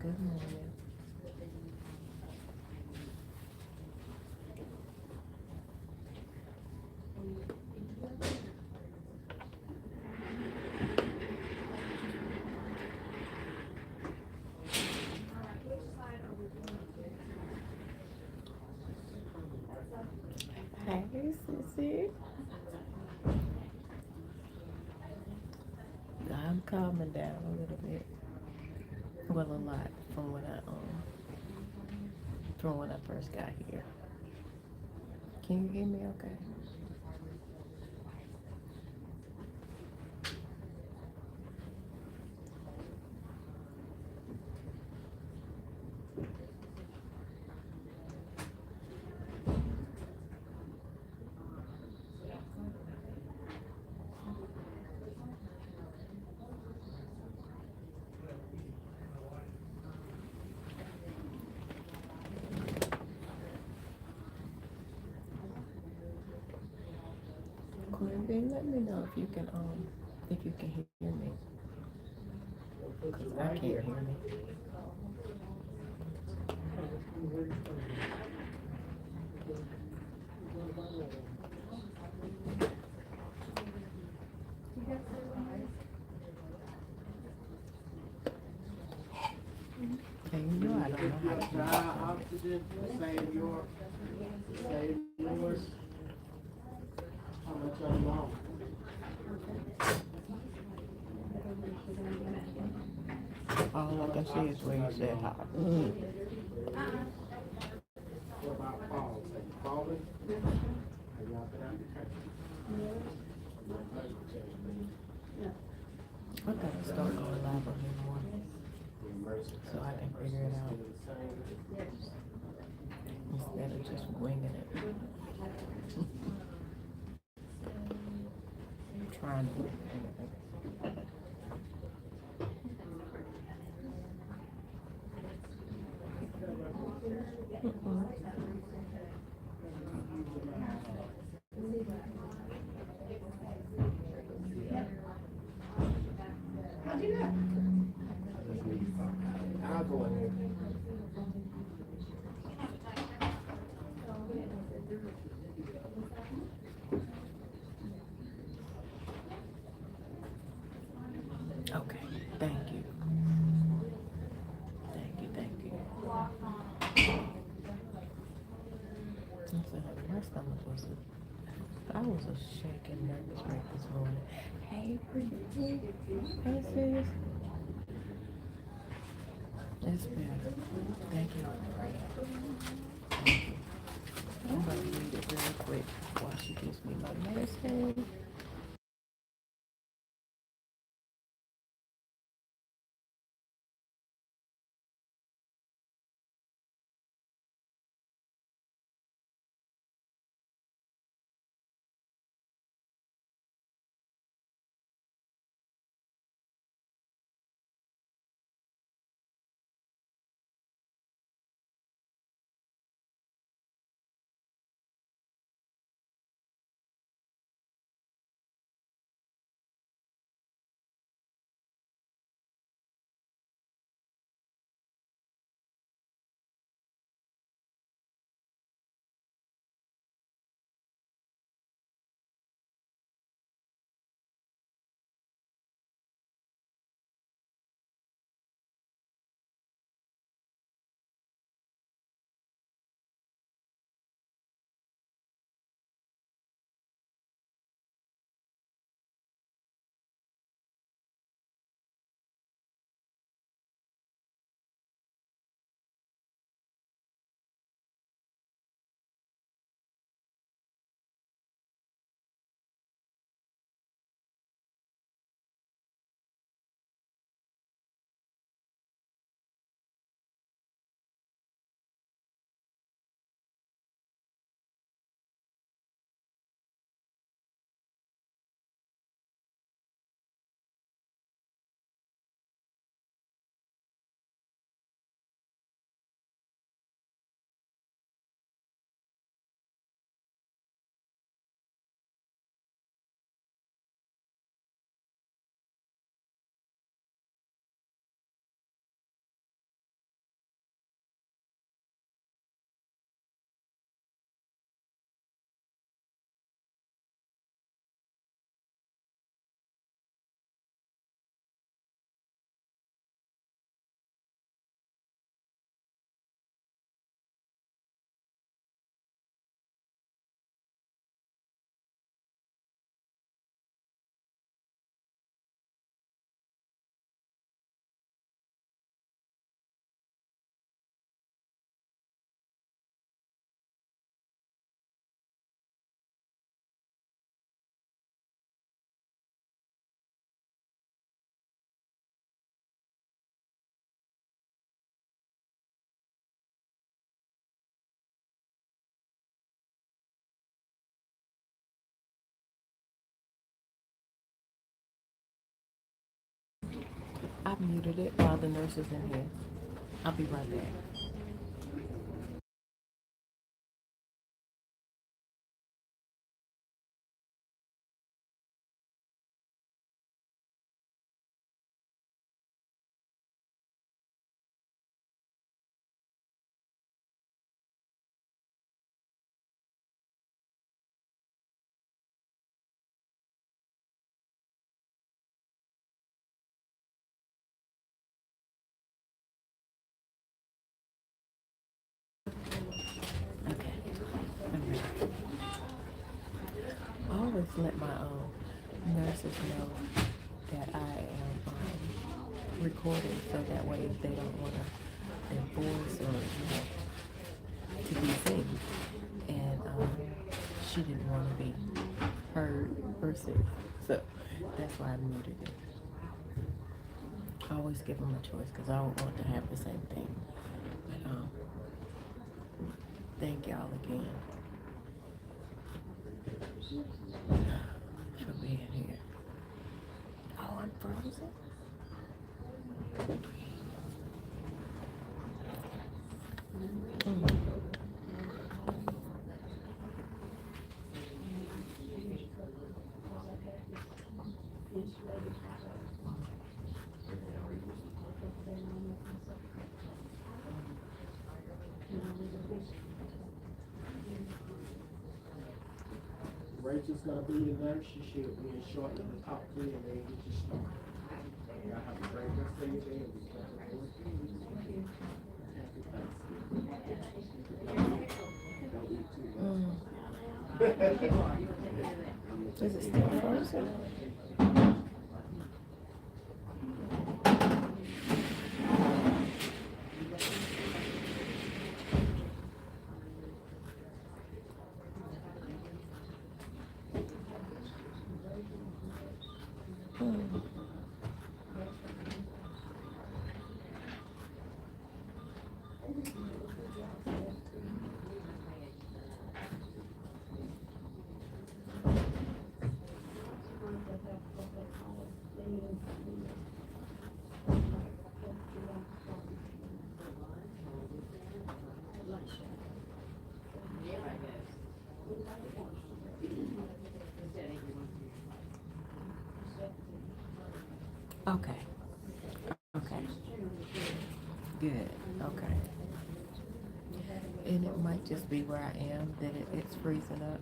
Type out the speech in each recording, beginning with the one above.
Good morning. Hey, Sissy. I'm calming down a little bit. Well, a lot from when I first got here. Can you hear me okay? Corbin, let me know if you can hear me. Cause I can't hear me. And you know I don't know how to do Oxygen, save yours. How much are you on? All I can see is where you said hot. What about falls? Are you falling? Are you out there? I gotta start going live on here more so I can figure it out instead of just winging it. Trying to. I'll go ahead. Okay, thank you. Thank you. I'm sorry, my stomach I was a shaking nervous wreck this morning. Hey, pretty. Hey, sis. It's better. Thank you for praying. I'm gonna read it real quick while she gives me my medicine. I muted it while the nurse is in here. I'll be right back. Okay. I always let my nurses know that I am recording, so that way if they don't want their voice or to be seen, and she didn't want to be heard or seen, so that's why I muted it. I always give them a choice because I don't want to have the same thing. But thank y'all again for being here. Oh, I'm frozen. Rachel's gonna be the nurse. She should be in short in the top three, and then get you started. Y'all have a great rest of your day. And we start the board. Don't eat too much. Is it still frozen? Okay. Okay. Good. Okay. And it might just be where I am that it's freezing up.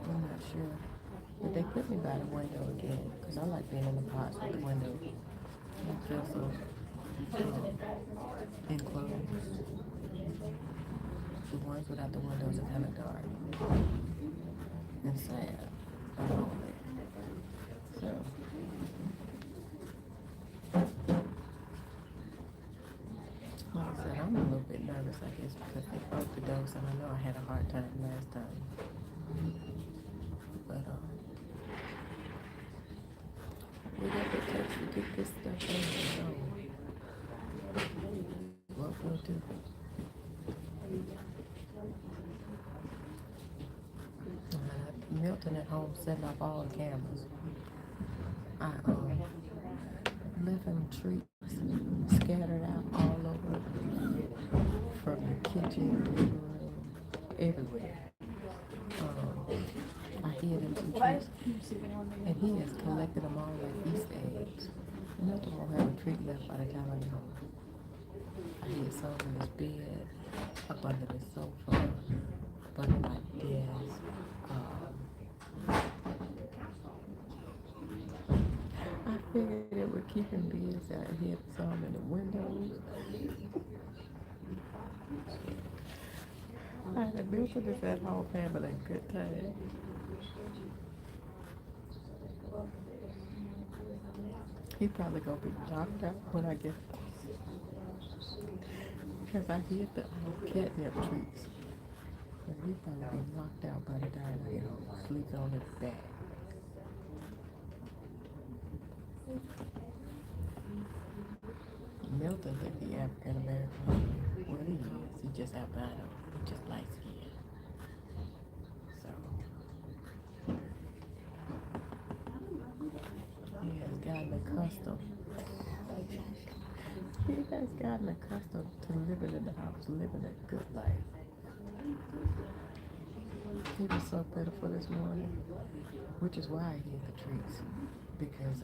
I'm not sure. But they put me by the window again because I like being in the pots with the window. I feel so enclosed. The ones without the windows are kind of dark and sad. So. Like I said, I'm a little bit nervous, I guess, because they broke the dose, and I know I had a hard time last time. But whatever it takes to get this stuff in, what we'll do. Milton at home setting up all the cameras. I left him treats scattered out all over from the kitchen, living room, everywhere. I hid him some treats, and he has collected them all like Easter eggs. Milton won't have a treat left by the time I get home. I hid some in his bed, up under the sofa, up under my desk. I figured it would keep him busy. I hid some in the windows. I had built this at home family a good time. He probably gonna be knocked out when I get home. Because I hid the catnip treats. And he probably be knocked out by the time I get home. Sleeps on his back. Milton think he African American. Well, he is. He just albino. He just light skin. So. accustomed. He has gotten accustomed to living in the house, living a good life. He was so pitiful this morning, which is why he hit the trees, because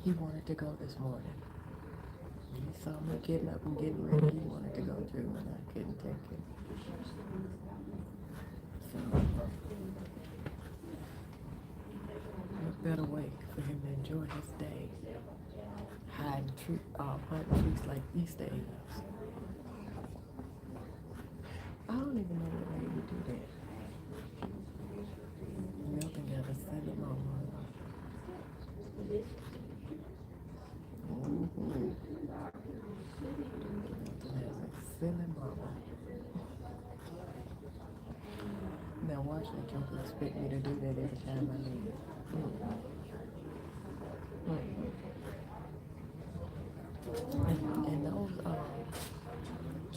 he wanted to go this morning. He saw me getting up and getting ready. He wanted to go too, and I couldn't take it. So, what better way for him to enjoy his day? Hiding trees like Easter eggs. I don't even know what way you do that. Milton got a silly mama. Milton has a silly mama. Now watch me, don't expect me to do that every time I need it. And those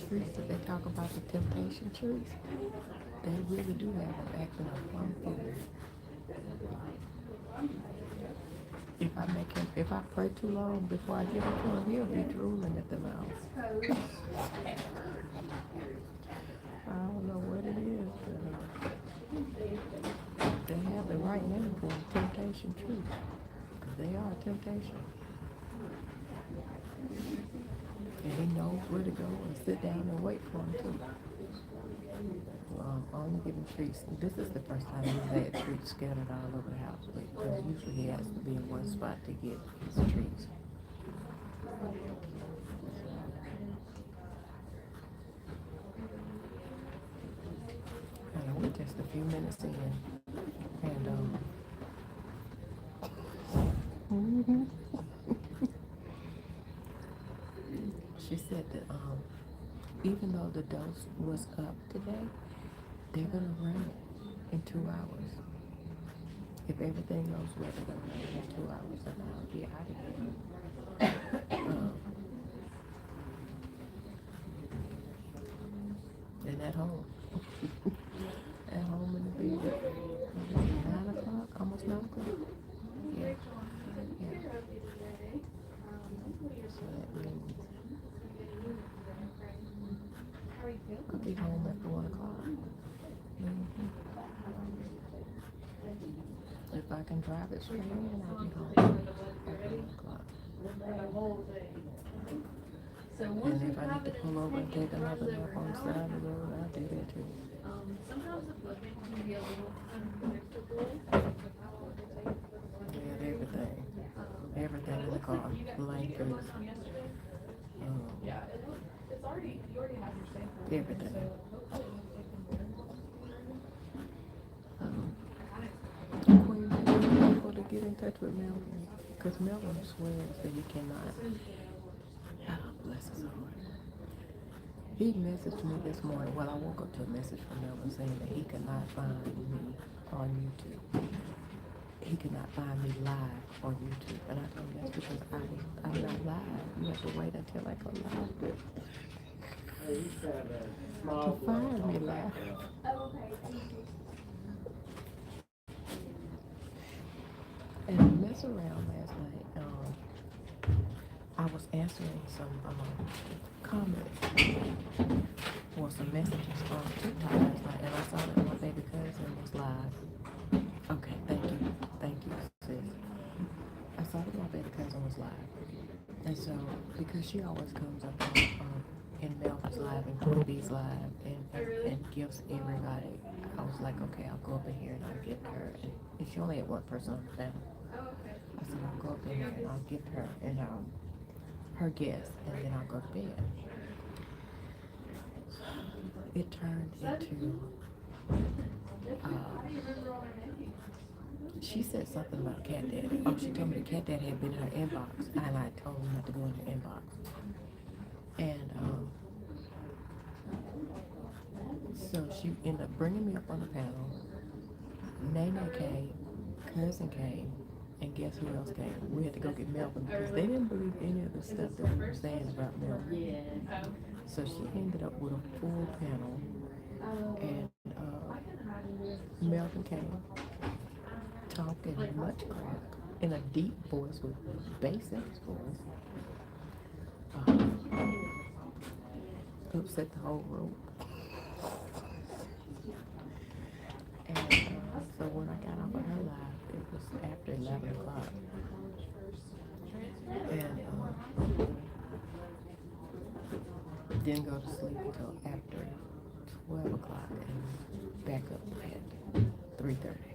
trees that they talk about, the temptation trees, they really do have them acting a plum fool. If I pray too long before I give it to him, he'll be drooling at the mouth. I don't know what it is, but they have the right name for them, temptation trees, because they are a temptation. And he knows where to go and sit down and wait for him too. Only giving treats. This is the first time he's had treats scattered all over the house, because usually he has to be in one spot to get his treats. And we're just a few minutes in, and she said that even though the dose was up today, they're gonna run it in 2 hours. If everything goes well, they're gonna run it in 2 hours, and I'll be out of here. And at home. At home in the bed. 9 o'clock, almost 9 o'clock. Yeah. So that means I'll be home after 1 o'clock. If I can drive it straight in, I'll be home after 1 o'clock. And if I need to pull over and take another nap on the side of the road, I'll do that too. Sometimes the flipping can be a little unpredictable. Yeah, everything in the car, blankets, It's already, you already have your sample. everything. Queen, are you able to get in touch with Melvin? Because Melvin swears that he cannot. Oh, bless his heart. He messaged me this morning. Well, I woke up to a message from Melvin saying that he could not find me on YouTube. He could not find me live on YouTube. And I told him that's because I'm not live. You have to wait until I go live to find me live. And mess around last night. I was answering some comments or some messages on TikTok last night, and I saw that my baby cousin was live. Okay, thank you, sis. I saw that my baby cousin was live, and so because she always comes up in Melvin's live and Kobe's live and gives everybody, I was like, okay, I'll go up in here and I'll give her. And she only had one person on the family. I said, I'll go up in here and I'll give her and her guest, and then I'll go to bed. It turned into, she said something about Cat Daddy. Oh, she told me the Cat Daddy had been in her inbox, and I told her not to go in her inbox. And so she ended up bringing me up on the panel. Nene came, cousin came, and guess who else came? We had to go get Melvin because they didn't believe any of the stuff that we were saying about Melvin. Yeah. So she ended up with a full panel, and Melvin came talking much crap in a deep voice with bass in his voice. Upset the whole room. And so when I got off of her live, it was after 11 o'clock. And didn't go to sleep until after 12 o'clock and back up at 3:30.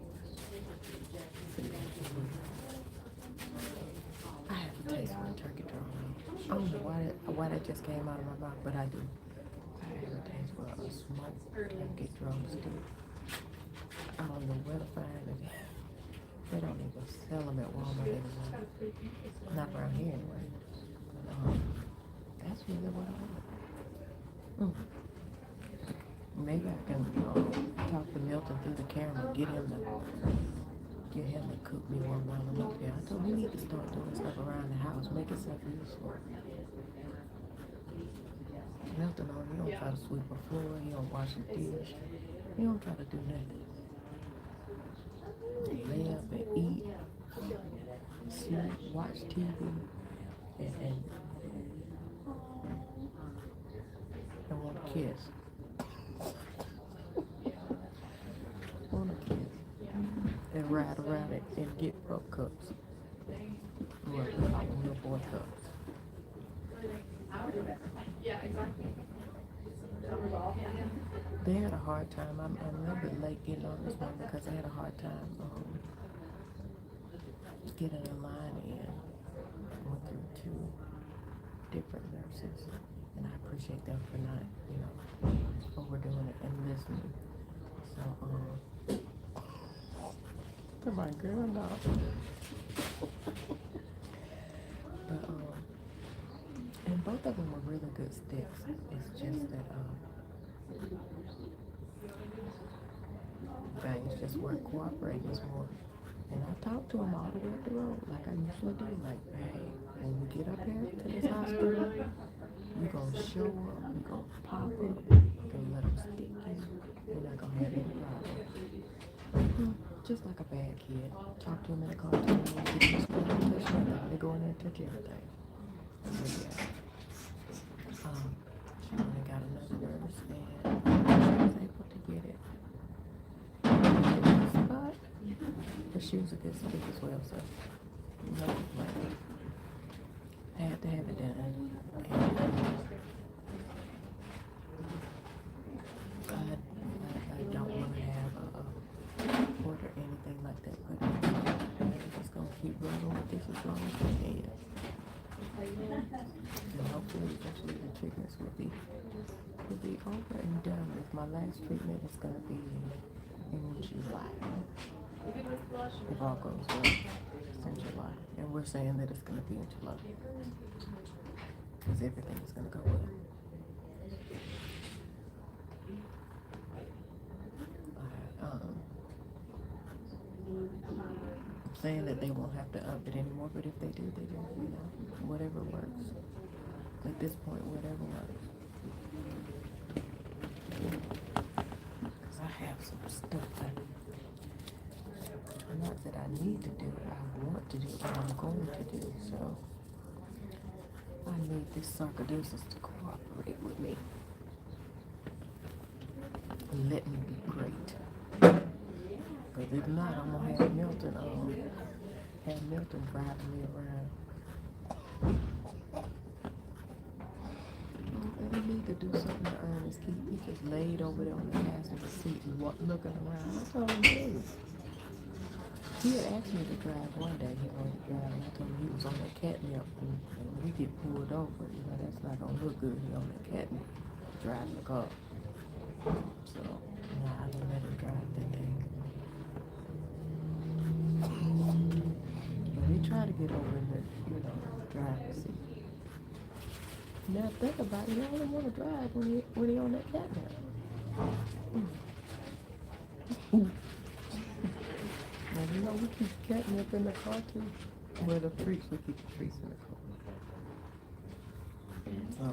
I have a taste for a turkey drum. I don't know why that just came out of my mouth, but I do. I have a taste for a smoked turkey drumstick. I don't know where to find it. They don't even sell them at Walmart anymore. Not around here anyway. That's really what I want. Maybe I can talk to Milton through the camera, get him to cook me one while I'm up there. I told him we need to start doing stuff around the house, make it stuff useful. Milton, he don't try to sweep the floor, he don't wash the dish, he don't try to do nothing. Lay up and eat, sleep, watch TV, and want to kiss. Want to kiss. And ride around it and get pup cups. Well, little boy cups. Yeah, exactly. They had a hard time. I'm a little bit late getting on this one because they had a hard time getting a line in. I went through 2 different nurses, and I appreciate them for not, overdoing it and listening. So, to my girl now. But, and both of them were really good sticks. It's just that, things just weren't cooperating as more. And I talked to him all the way up the road, like I usually do. Like, hey, when we get up here to this hospital, we're going to show up, we're going to pop it, we're going to let them stick you, we're not going to have any problem. Just like a bad kid. Talk to him in the car, tell him to get you touch nothing. They go in there and touch everything. So, yeah. She only got another nurse, and she was able to get it. Spot. But she was a good stick as well, so no complaint. I had to have it done. And I don't want to have a order or anything like that, but I'm just going to keep running with this as long as I can. And hopefully eventually the treatments will be over and done with. My last treatment is going to be in July. If all goes well, it's in July. And we're saying that it's going to be in July. Because everything is going to go well. I'm saying that they won't have to up it anymore, but if they do, they do, whatever works. At this point, whatever works. Because I have some stuff that, not that I need to do, I want to do, what I'm going to do, so I need this sarcoidosis to cooperate with me. Let me be great. Because if not, I'm going to have Milton driving me around. I need to do something to earn his keep. He just laid over there on the passenger seat and looking around. I told him, hey. He had asked me to drive one day. He wanted to drive, and I told him he was on that catnip. And when we get pulled over, that's not going to look good. He on that catnip driving the car. So, I didn't let him drive that day. But he tried to get over in the, driver's seat. Now think about it, he only want to drive when he on that catnip. And we keep catnip in the car too. Well, the treats, we keep the treats in the car. So,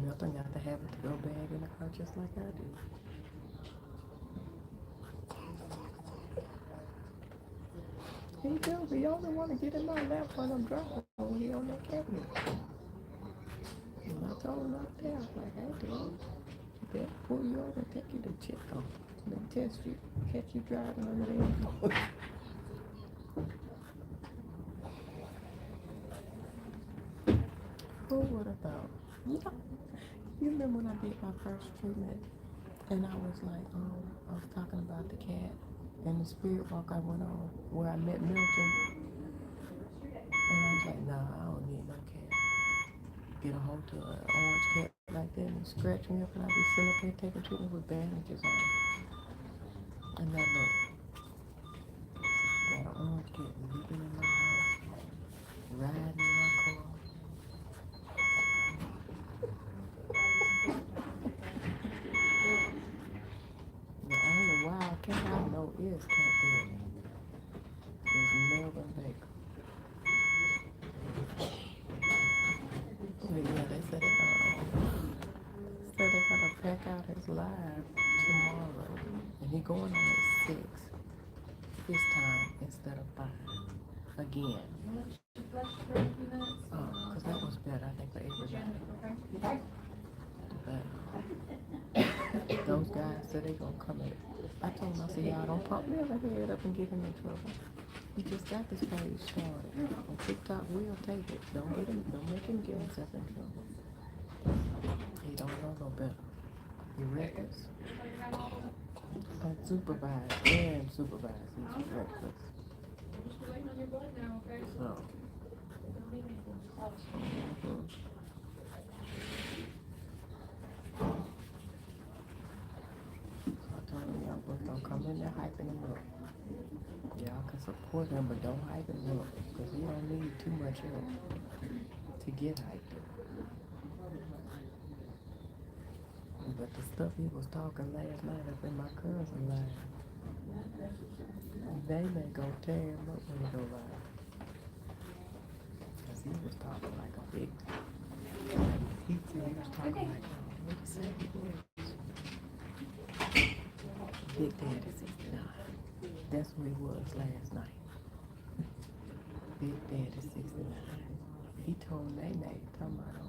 Milton got the habit to go bag in the car just like I do. He do. He only want to get in my lap when I'm driving when he on that cabinet. And I told him not there. I was like, hey, dude, you better pull you over and take you to check on. Let me test you. Catch you driving under the influence. Who would have thought? Yeah. You remember when I did my first treatment and I was like, I was talking about the cat and the spirit walk I went on where I met Milton. And I was like, nah, I don't need no cat. Get a hold of an orange cat like that and scratch me up and I'll be sitting up here taking treatment with bandages on. And then look, got an orange cat living in my house, riding in my car. The only wild cat I know is Cat Daddy. Is Melvin Baker. But yeah, they said they're gonna pack out his live tomorrow, and he going on at 6 this time instead of 5 again. Cause that was better, I think, for everybody. But those guys said they gonna come in. I told them, I said, y'all don't pump me over head up and get him in trouble. He just got this page started. On TikTok, we'll take it. Don't make him get himself in trouble. He don't know no better. He reckless. Unsupervised and supervised. He's reckless. So. I told him, y'all both don't come in there hyping him up. Y'all can support him, but don't hype him up, because he don't need too much help to get hyped up. But the stuff he was talking last night up in my cousin live, they may go tear him up when he go live. Because he was talking like a big, he was talking like, what you say he was? Big Daddy 69. That's where he was last night. Big Daddy 69. He told Nene, talking about,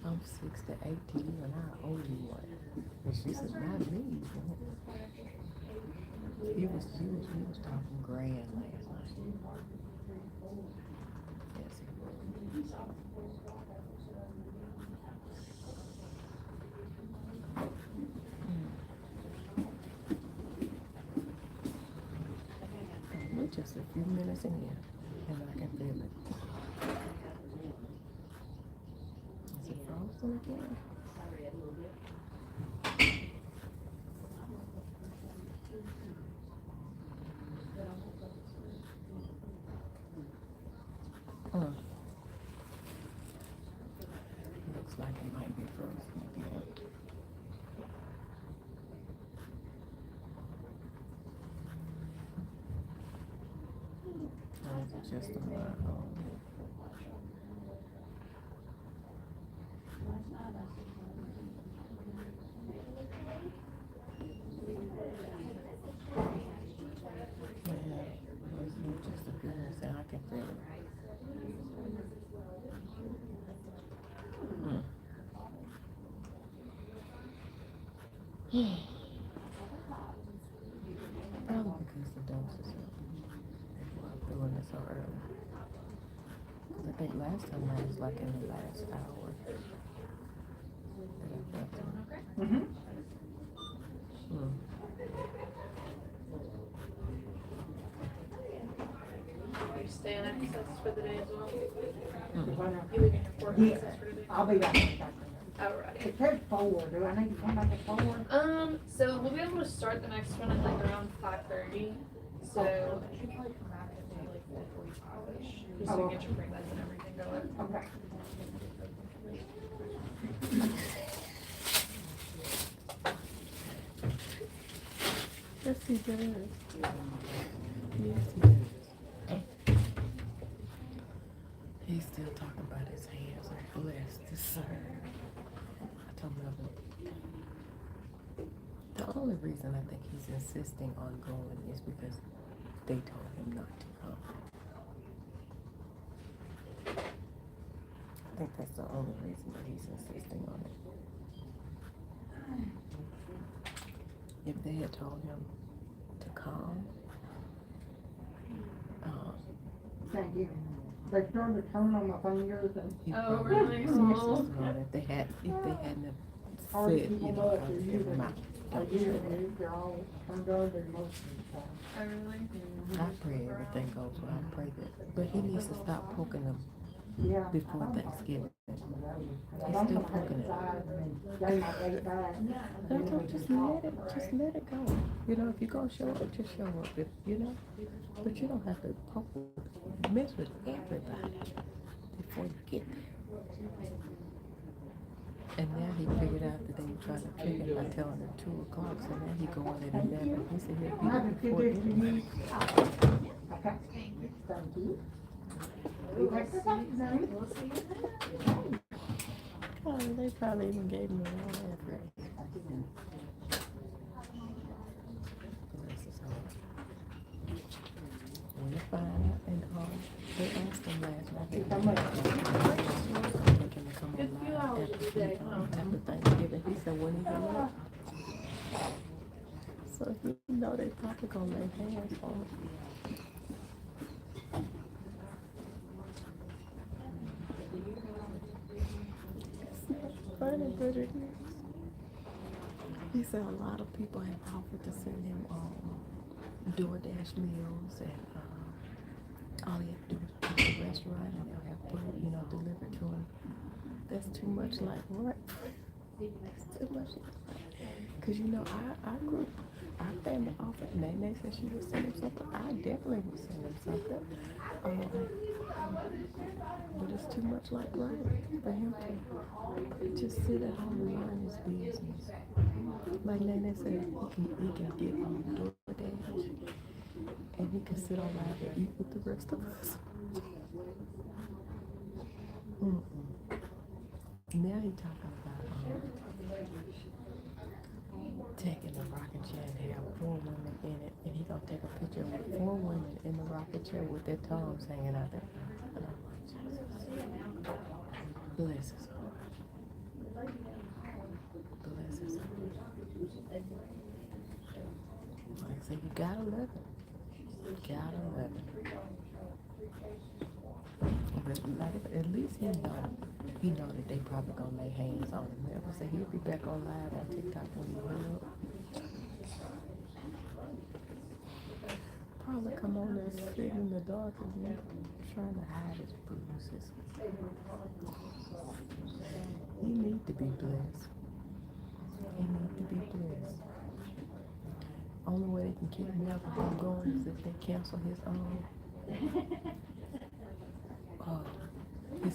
I'm 6 to 8 to you and I owe you one. And she said, not me. He was talking grand last night. Yes, he was. We're just a few minutes in here and I can feel it. Is it frozen again? Looks like it might be frozen again. Or is it just on my own? Yeah, it's just a few minutes and I can feel it. Probably because the dose is up. That's why I'm doing it so early. Because I think last time I was like in the last hour. And I felt it. Are you staying at access for the day as well? Mm-hmm. You leaving your work access for the day? I'll be back. Alright. It says 4, do I need to come back at 4? So we'll be able to start the next one at like around 5:30. So you should probably come back at maybe like 4:45ish, just so you get your pre-meds and everything going. Okay. Yes, he does. Yes, he does. He's still talking about his hands are blessed to serve. I told him the only reason I think he's insisting on going is because they told him not to come. think that's the only reason that he's insisting on it. If they had told him to calm, Thank you. They started to turn on my fingers and he Oh, probably really? was insisting on it. If they hadn't have hard to said, keep you them know, up. I'll They're give usually, them out. they're all turned on their emotions. Oh, really? I pray everything goes well. I pray that, but he needs to stop poking them Yeah. before Thanksgiving. I'm He's gonna still have poking to it. decide and gain my weight back. Just let it go. You know, if you're gonna show up, just show up. If you know, but you don't have to mess with everybody before you get there. And now he figured out that they were trying to trick him by telling him 2 o'clock. So now he going at 11. He said he'll be I there have to before do this to anyway. you. Okay. Thank you. You take the things, honey. We'll see you then. Oh, they probably even gave me the wrong address. This is hard. We'll find out. And they asked him last night. They How much? take him to come Good on few live hours after today, huh? after Thanksgiving. He said when he got up. So you know they probably gonna lay hands on him. It's not funny, but it is. He said a lot of people have offered to send him DoorDash meals, and all he have to do is go to the restaurant and they'll have food, you know, delivered to him. That's too much like what? That's too much like what? Cause you know, our group, our family offered, Nene said she would send him something. I definitely would send him something. But it's too much like right for him to just sit at home and learn his business. Like Nene said, he can get on DoorDash and he can sit on live and eat with the rest of us. Now he talking about taking the rocking chair and have 4 women in it, and he gonna take a picture with 4 women in the rocking chair with their tongues hanging out there. And I'm like, Jesus, bless his heart. Bless his heart. Like I said, you gotta love it. You gotta love it. But like, at least he know that they probably gonna lay hands on him. Like I said, he'll be back on live on TikTok when he will. Probably come on there and sit in the dark and trying to hide his bruises. He need to be blessed. He need to be blessed. Only way they can keep him going is if they cancel his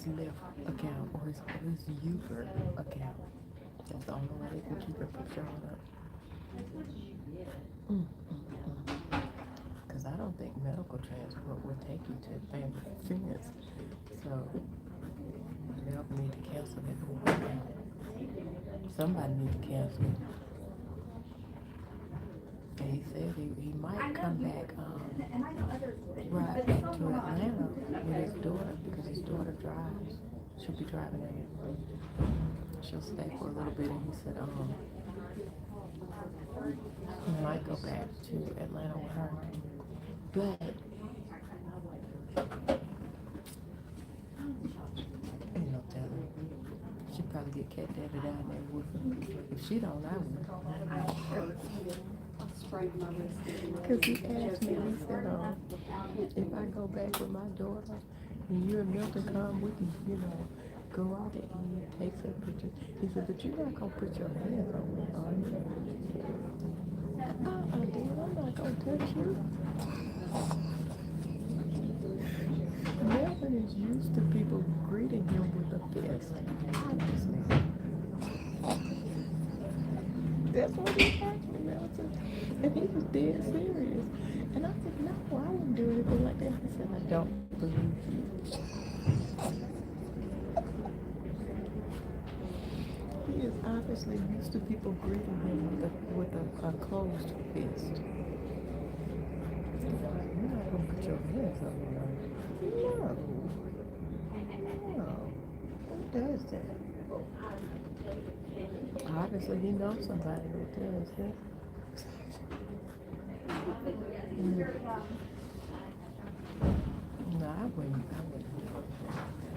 Lyft account or his Uber account. That's the only way they can keep it from showing up. Because I don't think medical transport would take you to family friends. So they'll need to cancel that Uber account. Somebody need to cancel it. And he said he might come back, ride back to Atlanta with his daughter, because his daughter drives. She'll be driving him. She'll stay for a little bit, and he said, he might go back to Atlanta with her. But ain't no telling. She'd probably get Cat Daddy down there with her. If she don't, I would. Because he asked me, he said, if I go back with my daughter and you and Milton come, we can, you know, go out and eat, take some pictures. He said, but you're not going to put your hands on me, are you? Dude, I'm not going to touch you. Milton is used to people greeting him with a fist. Obviously. That's what he asked me, Milton. And he was dead serious. And I said, no, I wouldn't do anything like that. He said, I don't believe you. He is obviously used to people greeting him with a closed fist. You're not going to put your hands on me. No. No. does that? Obviously, he knows somebody that does that. Mm. No, I wouldn't.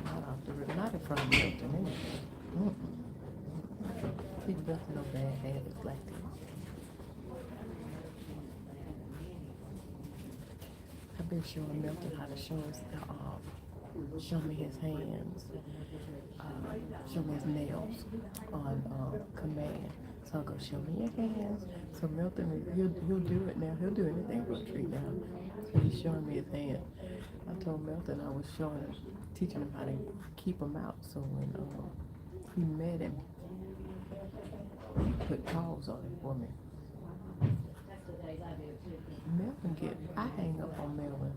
Not off the rip. Not in front of Milton, anyway. He doesn't know bad habits like that. I've been showing Milton how to show me his hands, show me his nails on command. So I'll go, show me your hands. So Milton, he'll do it now. He'll do anything for a treat now. So he's showing me his hand. I told Milton I was teaching him how to keep them out. So when he met him, he put paws on him for me. I hang up on Melvin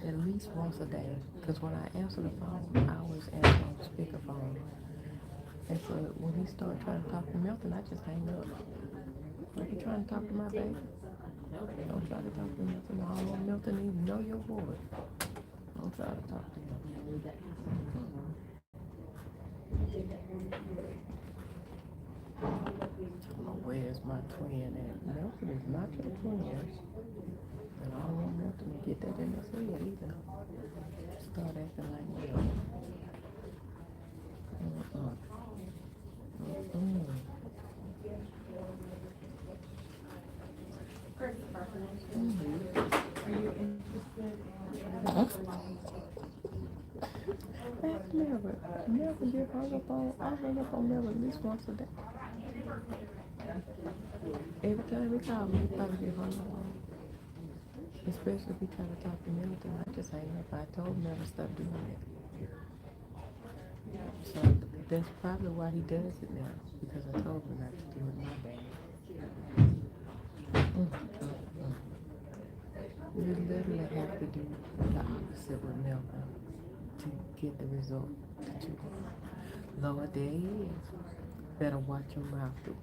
at least once a day, because when I answer the phone, I always answer on speakerphone. And so when he started trying to talk to Milton, I just hang up. Are you trying to talk to my baby? Don't try to talk to Milton. I don't want Milton to even know your voice. Don't try to talk to him. Where's my twin at? Milton is not your twin. And I don't want Milton to get that in his head either. Start acting like that. Ask Melvin. Melvin get hung up on. I hang up on Melvin at least once a day. Every time he calls me, he probably get hung up on. Especially if he try to talk to Milton, I just hang up. I told him never stop doing it. So that's probably why he does it now, because I told him not to do it my bad. You literally have to do the opposite with Melvin to get the result that you want. Lord, there he is. Better watch your mouth too.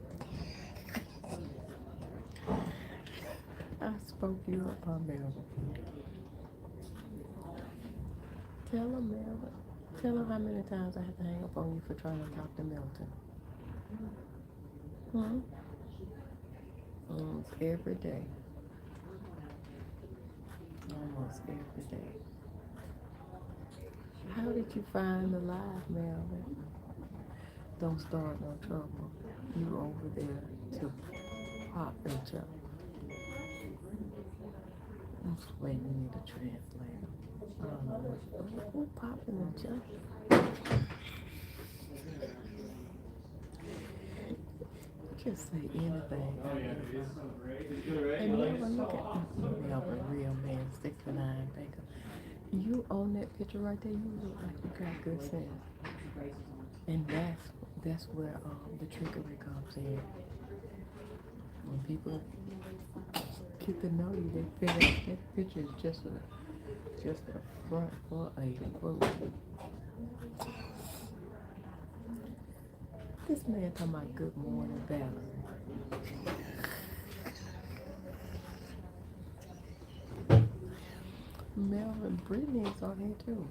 I spoke you up on Melvin. Tell him, Melvin. Tell him how many times I have to hang up on you for trying to talk to Milton. Almost every day. Almost every day. How did you find the live, Melvin? Don't start no trouble. You over there to pop each other. I'm just waiting, you need a translator. I don't know who popping each other. Just say anything. And Melvin, look at Melvin, real man, 69 Baker. You on that picture right there, you look like you got good sense. And that's where the trickery comes in. When people get to know you, they feel like that picture is just a front for a fool. This man talking about good morning, Valerie. Melvin, Brittany's on here too.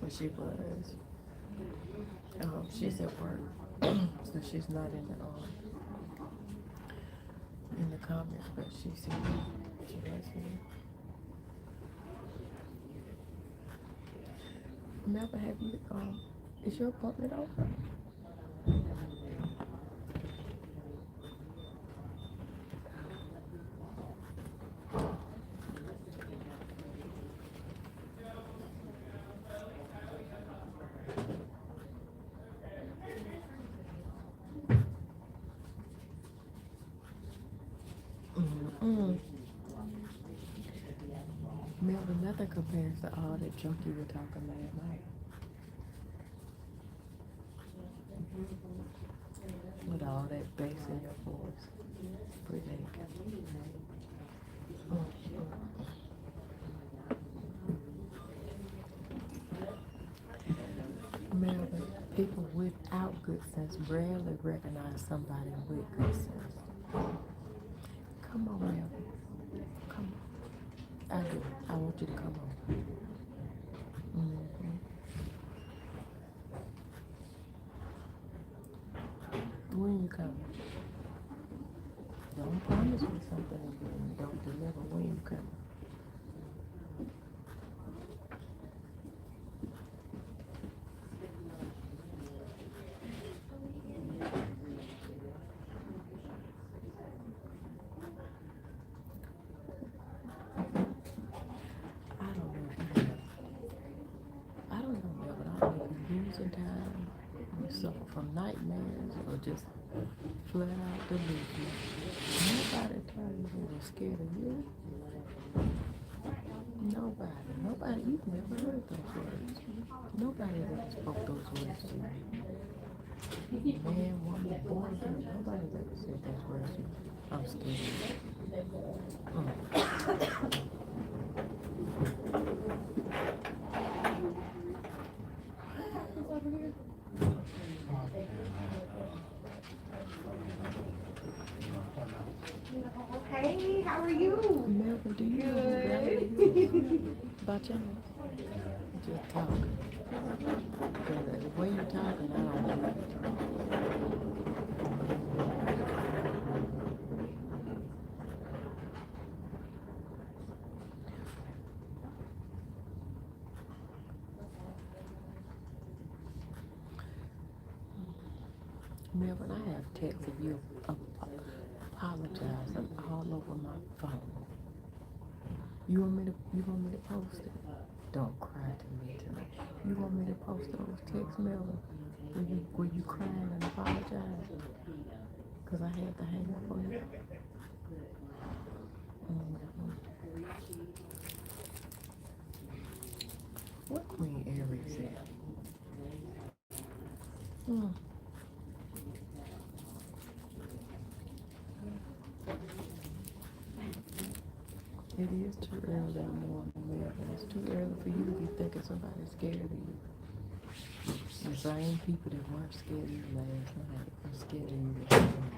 Well, she was. She's at work, so she's not in the comments, but she's here. She was here. Melvin, have you? Is your appointment over? Melvin, nothing compares to all that junk you were talking last night. With all that bass in your voice. Pretty naked. Melvin, people without good sense rarely recognize somebody with good sense. Come on, Melvin. Come on. I do. I want you to come on. baby and don't deliver when you come. I don't know if you have, I don't know, but I don't know if you're losing time, you suffer from nightmares, or just flat out delusion. Nobody told you they were scared of you. Nobody, you've never heard those words. Nobody ever spoke those words to you. Man, woman, boy, girl, nobody ever said those words to you. I'm scared. Hey, how are you? Melvin, do you know about your just talk. Because the way you're talking, I don't know what you're talking. Melvin, I have texts of you apologizing all over my phone. You want me to post it? Don't cry to me tonight. You want me to post those texts, Melvin? Were you crying and apologizing? Because I had to hang up on you. What Queen Aries said? It is too early in the morning, Melvin. It's too early for you to be thinking somebody's scared of you. The same people that weren't scared of you last night are scared of you this morning.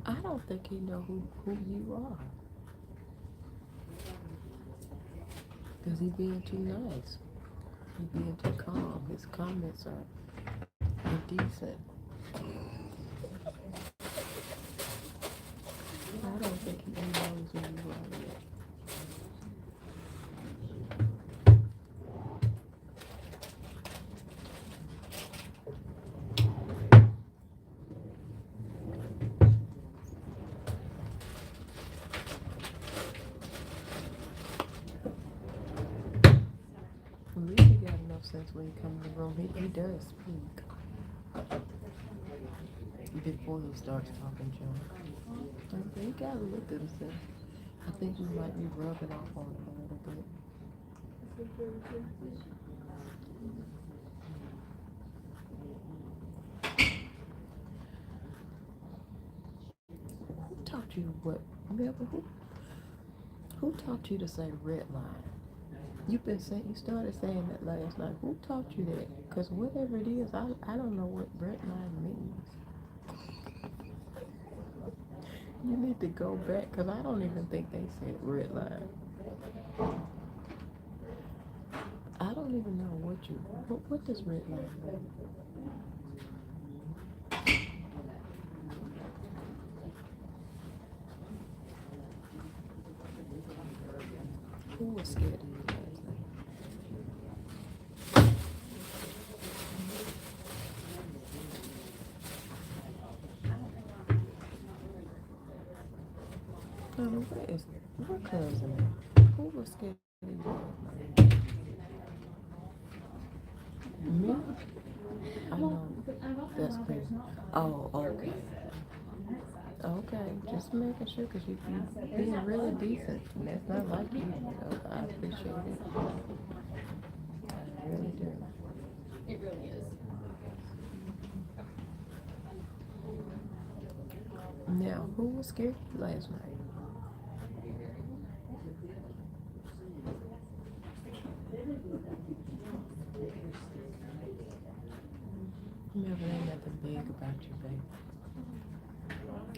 I don't think he know who you are. Because he being too nice. He being too calm. His comments are indecent. I don't think he knows who you are yet. Really got enough sense when he come in the room. He does speak before he starts talking junk. He gotta look at himself. I think you might be rubbing off on him a little bit. Who taught you what? Melvin, who taught you to say red line? You started saying that last night. Who taught you that? Because whatever it is, I don't know what red line means. You need to go back, because I don't even think they said red line. I don't even know what does red line mean? Who was scared of you last night? What cousin? Who was scared of you last night? Me? I know. That's crazy. Oh, okay. Okay, just making sure, because you're being really decent, and that's not like you. I appreciate it. I really do. It really is. Now, who was scared last night? Remember, ain't nothing big about you, babe.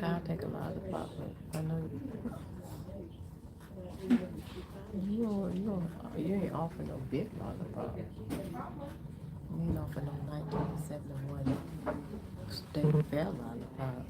I'll take a lot of the pop, but I know you. You ain't offer no big lollipop. You ain't offer no 1971 State Fair lollipop.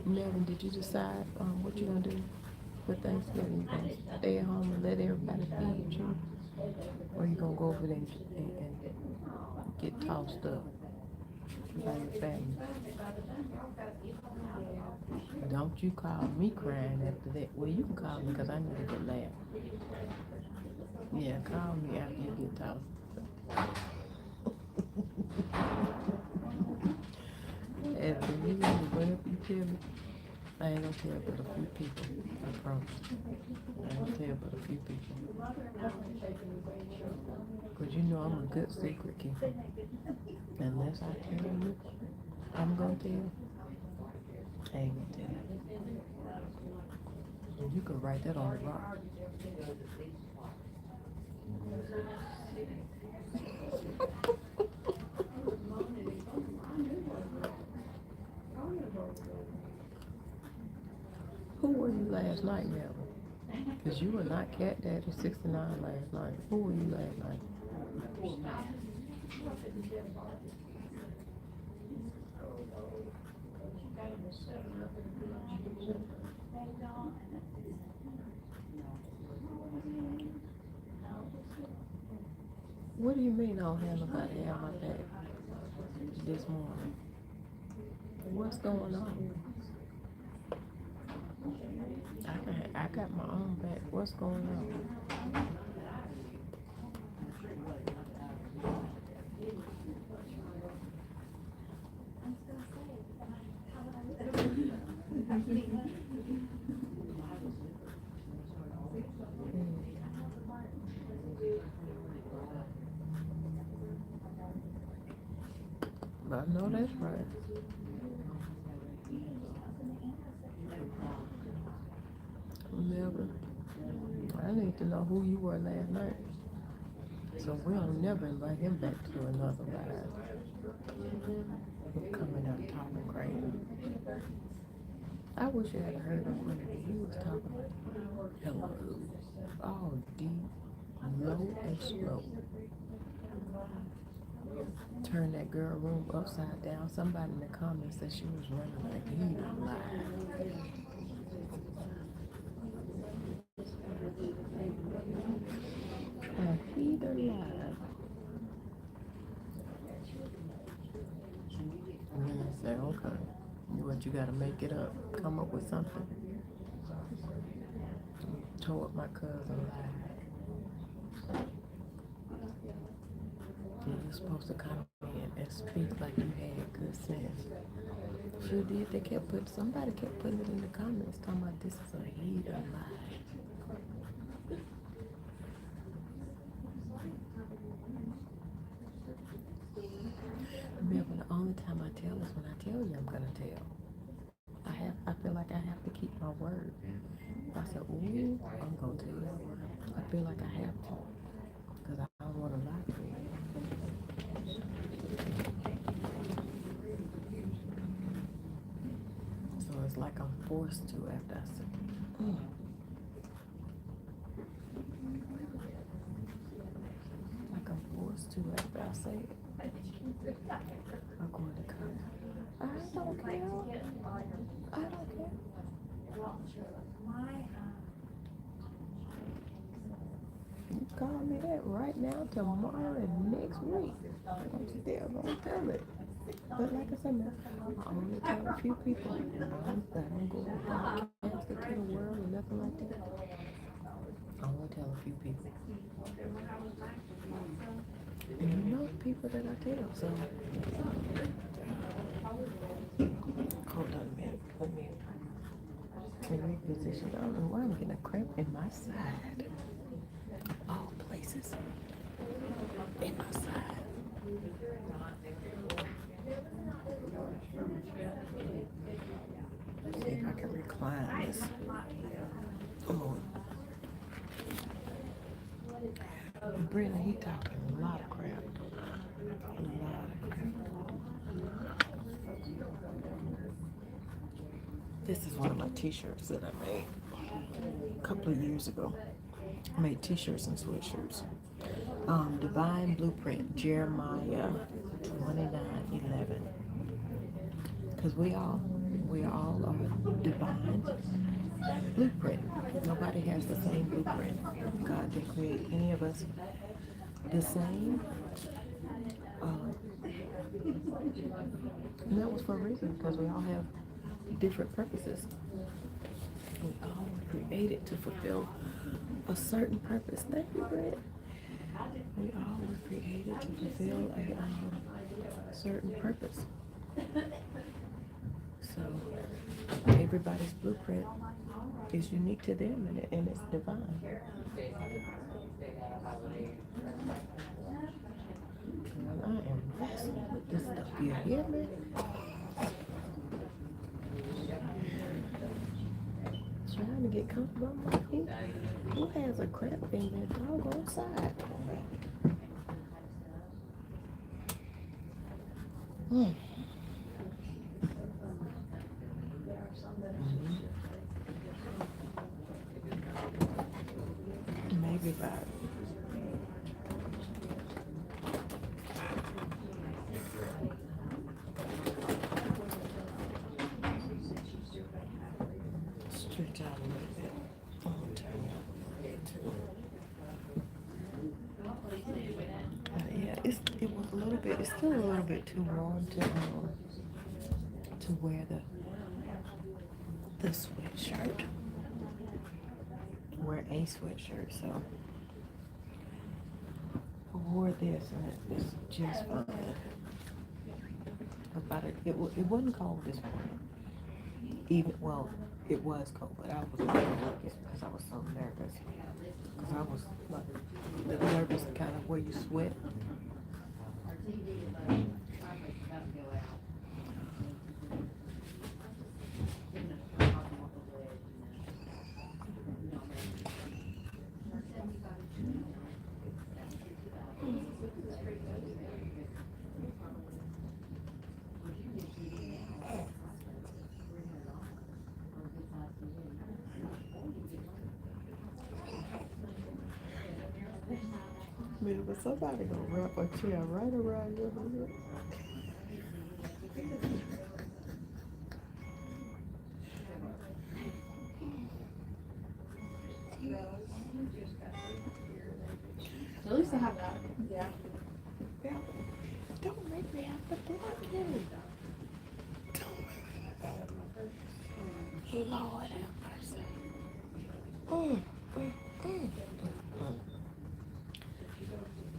Melvin, did you decide what you gonna do for Thanksgiving? You gonna stay at home and let everybody feed you, or you gonna go over there and get tossed up by your family? Don't you call me crying after that. Well, you can call me because I need a good laugh. Yeah, call me after you get tossed up. After you whatever you tell me, I ain't gonna tell but a few people. I promise. I ain't gonna tell but a few people. Cause you know I'm a good secret keeper. Unless I tell you, I'm gonna tell. I ain't gonna tell you. And you can write that on the rock. Who were you last night, Melvin? Because you were not Cat Daddy 69 last night. Who were you last night? What do you mean I don't have nobody at my back this morning? What's going on? I got my own back. What's going on? I know that's right. Never. I need to know who you were last night. So we'll never invite him back to another live. Coming up talking crazy. I wish I had heard him when he was talking. Hello. All deep, low and slow. Turn that girl room upside down. Somebody in the comments said she was running like he live. He alive. And then I said, okay, what you gotta make it up. Come up with something. Tore up my cousin live. You're supposed to come in and speak like you had good sense. Sure did. Somebody kept putting it in the comments talking about this is a heathen lie. Remember, the only time I tell is when I tell you I'm gonna tell. I feel like I have to keep my word. I said, ooh, I'm gonna tell you. I feel like I have to. Because I don't want to lie to you. So it's like I'm forced to after I say, like I'm forced to after I say it. I'm going to come. I don't care. I don't care. You call me that right now, tomorrow, and next week. I'm still gonna tell it. But like I said, man, I only tell a few people. I don't go broadcast it to the world or nothing like that. I only tell a few people. And you know the people that I tell, so. Hold on a minute. Let me reposition. I don't know why I'm getting a cramp in my side. All places. In my side. See if I can recline this. Oh. Brittany, he talking a lot of crap. A lot of crap. This is one of my t-shirts that I made a couple of years ago. I made t-shirts and sweatshirts. Divine Blueprint, Jeremiah 29:11. Because we all are divine blueprint. Nobody has the same blueprint. God didn't create any of us the same. And that was for a reason, because we all have different purposes. We all were created to fulfill a certain purpose. Thank you, Brett. We all were created to fulfill a certain purpose. So everybody's blueprint is unique to them, and it's divine. And I am wrestling with this stuff. You hear me? Trying to get comfortable on my feet. Who has a cramp in their doggone side? Maybe about stretch out a little bit. Yeah, it was a little bit. It's still a little bit too warm to wear the sweatshirt. Wear a sweatshirt, so I wore this and it's just fine. About it wasn't cold this morning. It was cold, but I was nervous because I was so nervous. Because I was like the nervous kind of where you sweat. But somebody gonna wrap a chair right around your head. At least I have that. Yeah. Don't make me have to block you. Lord have mercy.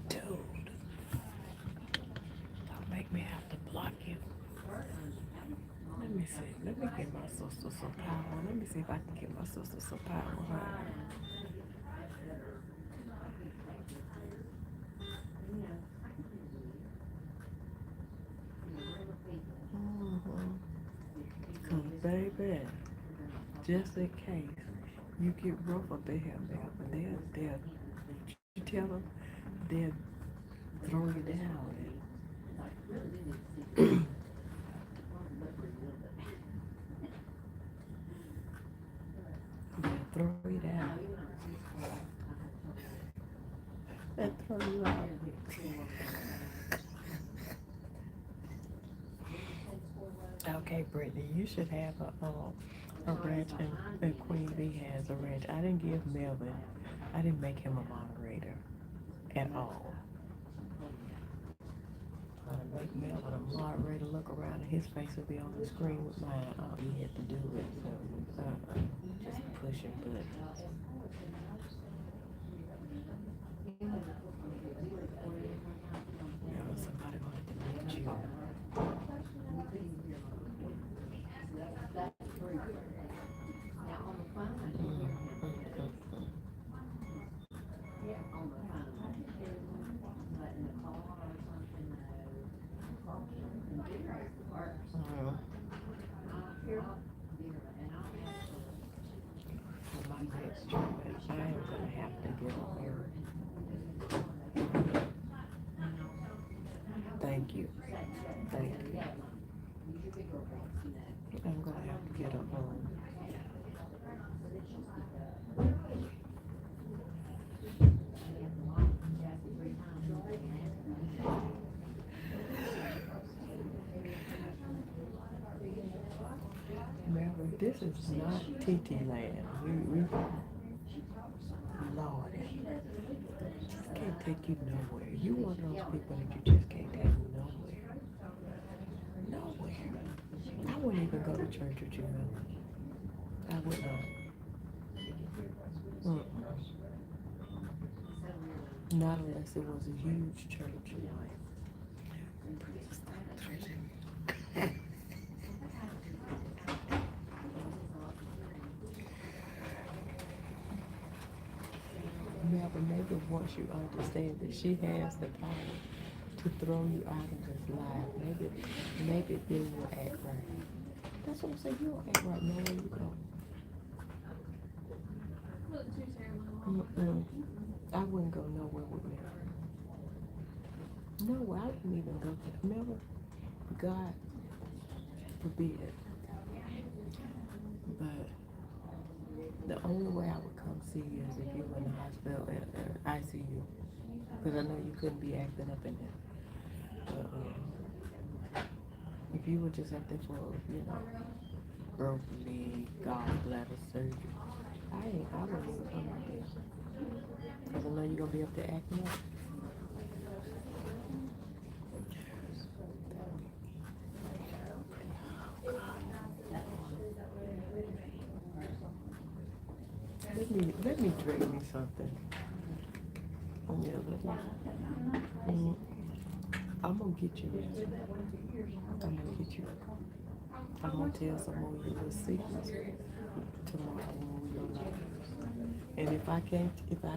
Dude, don't make me have to block you. Let me see. Let me get my sister some power. Let me see if I can get my sister some power. Cause baby, just in case you get rough up there, but they'll you tell them, they'll throw you down. They'll throw you down. They'll throw you out. Okay, Brittany, you should have a ranch, and Queen Bee has a ranch. I didn't give Melvin, I didn't make him a moderator at all. I make Melvin a moderator, look around, and his face will be on the screen with mine. Oh, he had to do it, so just pushing buttons. Somebody wanted to meet you. gonna have to get on her. Thank you. Thank you. I'm gonna have to get her home. Remember, this is not TT land. We Lord, just can't take you nowhere. You one of those people that you just can't take nowhere. Nowhere. I wouldn't even go to church with you, man. I would not. Not unless it was a huge church. Yeah, but maybe once you understand that she has the power to throw you out of this life, maybe then you'll act right. That's what I'm saying. You don't act right nowhere you go. I wouldn't go nowhere with me. No, I wouldn't even go to. Remember, God forbid. But the only way I would come see you is if you were in the hospital at ICU. Because I know you couldn't be acting up in there. But if you were just up there for, broken leg, gallbladder surgery, I wouldn't even come up there. Because I know you're going to be up there acting up. Let me drink me something. Yeah, I'm gonna get you. I'm gonna tell some more of your little secrets tomorrow when we go live. And if I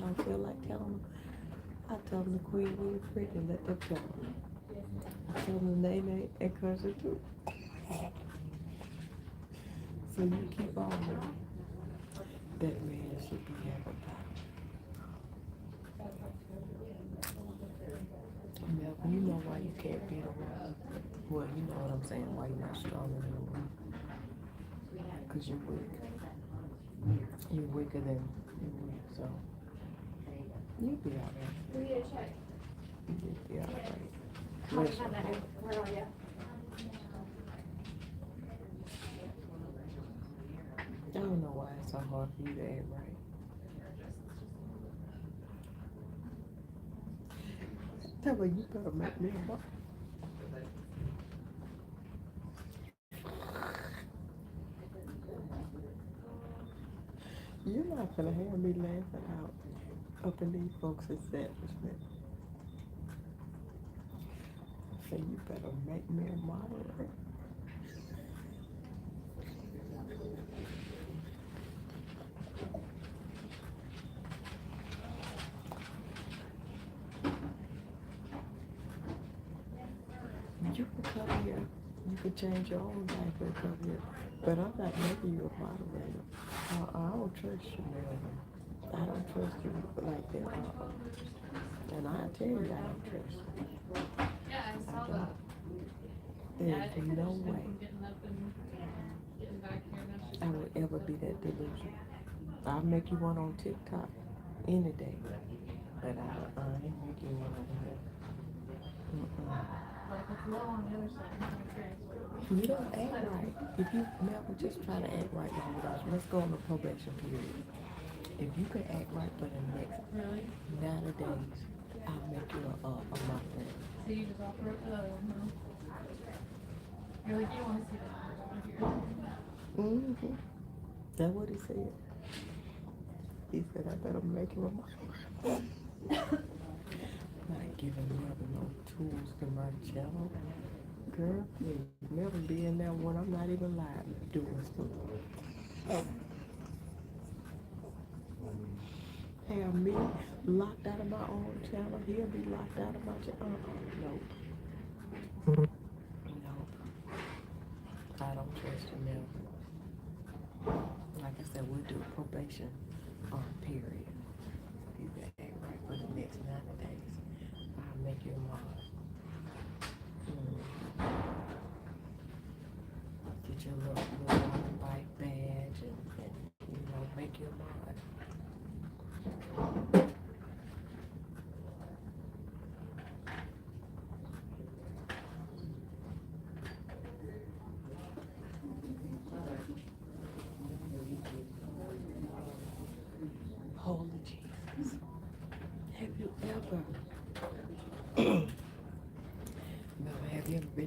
don't feel like telling them, I tell them the Queen we were pregnant, let them tell them. I tell them the name and cousin too. So you keep on with it. That man should be having power. Melvin, you know why you can't be around. Well, you know what I'm saying, why you're not stronger than me. Because you're weak. You're weaker than me, so you'll be alright. You'll be alright. Listen. Where are you? I don't know why it's so hard for you to act right. Tell me, you better make me a mark. You're not gonna have me laughing out up in these folks' establishment. So you better make me a moderator. You can come here. You can change your own life and come here. But I'm not making you a moderator. I don't trust you, man. I don't trust you like that. And I tell you I don't trust you. Yeah, I saw that. There's no way Getting up and getting back here. I would ever be that delusional. I'll make you one on TikTok any day. But I ain't make you one over here. You don't act right. If you never just try to act right now with us, let's go on the probation period. If you can act right for the next 90 days, I'll make you a moderator. So you just offer it? You're like, you don't want to see that. That's what he said. He said, I better make him a moderator. Not giving Melvin no tools to my channel. Girl, please, Melvin be in there when I'm not even live doing stuff. Have me locked out of my own channel, he'll be locked out of my channel. Nope. I don't trust you, Melvin. Like I said, we'll do a probation period.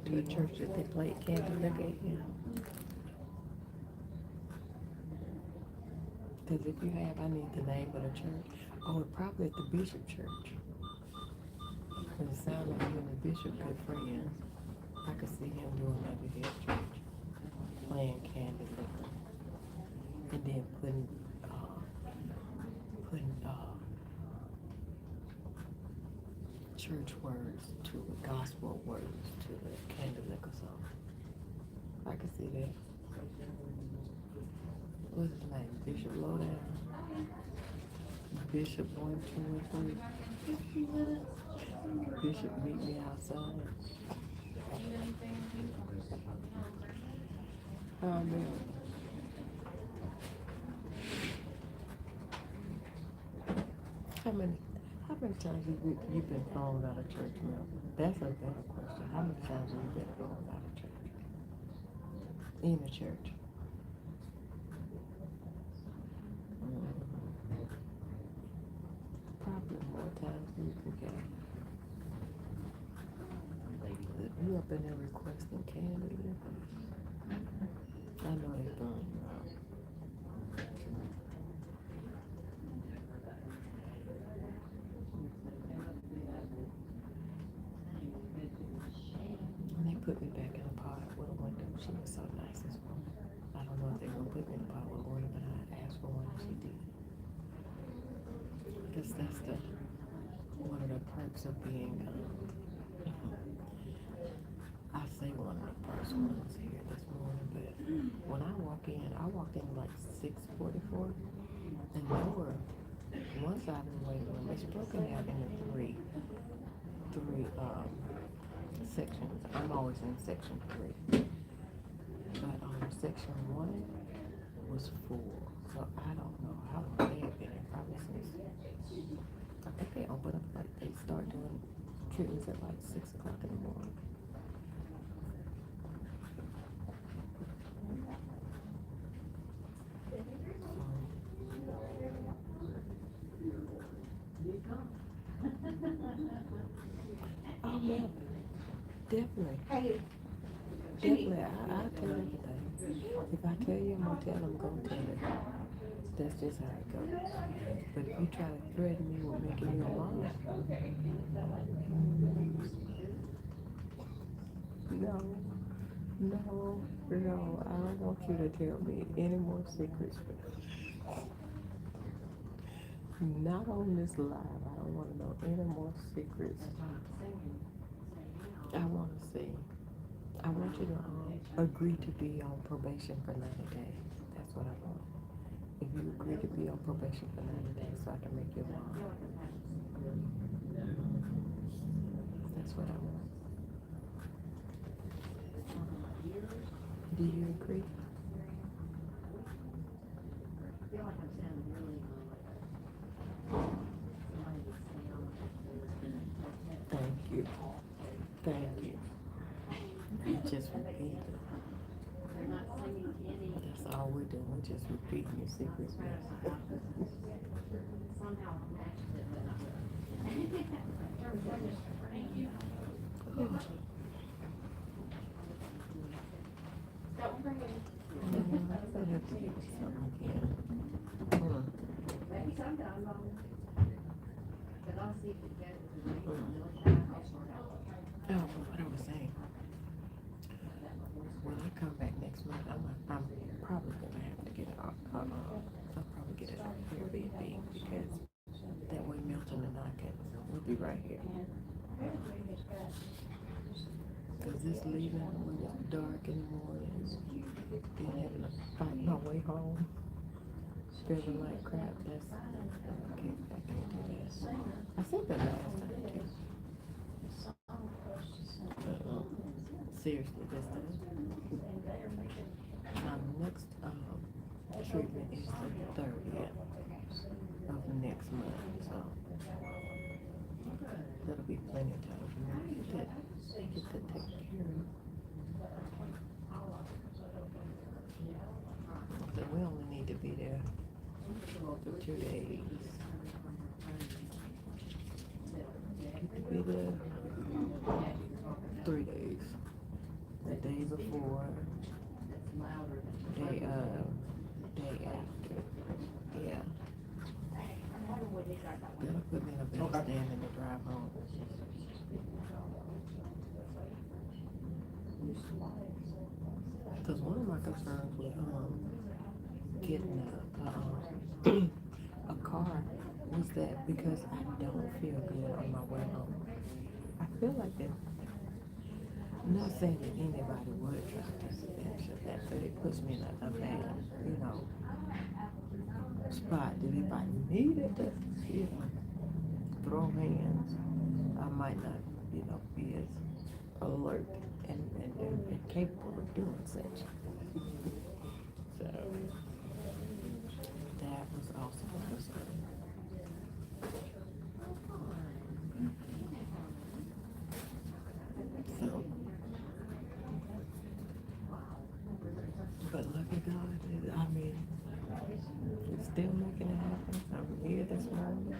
to a church that they played candle liquor in? Because if you have, I need the name of the church. Oh, probably at the Bishop Church. Because it sounds like you and the Bishop good friends. I could see him doing that at his church. Playing candle liquor. And then putting church words to it, gospel words to the candle liquor song. I could see that. What's his name? Bishop Lowdown. Bishop 1, 2, and 3. Bishop meet me outside. Man. How many times you've been thrown out of church now? That's a better question. How many times have you been thrown out of church? In the church? Probably more times than you can count. You up in there requesting candy? I know they throwing you out. And they put me back in a pot with a window. She was so nice this morning. I don't know if they were gonna put me in a pot with a window, but I asked for one and she did. Because that's one of the perks of being, I say one of the first ones here this morning, but when I walked in like 6:44, and there were one side of the waiting room. It's broken out into three sections. I'm always in section 3, but section 1 was full, so I don't know how long they have been in, probably since I think they open up like they start doing treatments at like 6 o'clock in the morning. Oh yeah, definitely. Definitely, I'll tell everything. If I tell you, I'm gonna tell, I'm gonna tell you. That's just how it goes. But if you try to threaten me with making you a mom, no, I don't want you to tell me any more secrets. Not on this live. I don't want to know any more secrets. I want to see. I want you to agree to be on probation for 90 days. That's what I want. If you agree to be on probation for 90 days so I can make you a mom. That's what I want. Do you agree? Thank you. Thank you. You just repeat it. That's all we're doing. We're just repeating your secrets. I have to give you something again. Oh, what I was saying. When I come back next month, I'm probably gonna have to get it off. I'll probably get it off Airbnb because that way Milton and I we'll be right here. Cause this leaving when it's dark in the morning, then having to fight my way home, feeling like crap. I can't do that. I said that last time too. Seriously, this time. My next treatment is the 30th of next month, so that'll be plenty of time for me to get that taken care of. So we only need to be there for 2 days. You could be there 3 days. before, day after. Yeah. That'll put me in a better standing to drive home. Because one of my concerns with getting a car was that because I don't feel good on my way home. I feel like that. I'm not saying that anybody would try to suspension that, but it puts me in a bad, spot that if I needed to, throw hands, I might not, be as alert and capable of doing such. So that was also a concern. So, but look at God, it's still making it happen. I'm here this morning.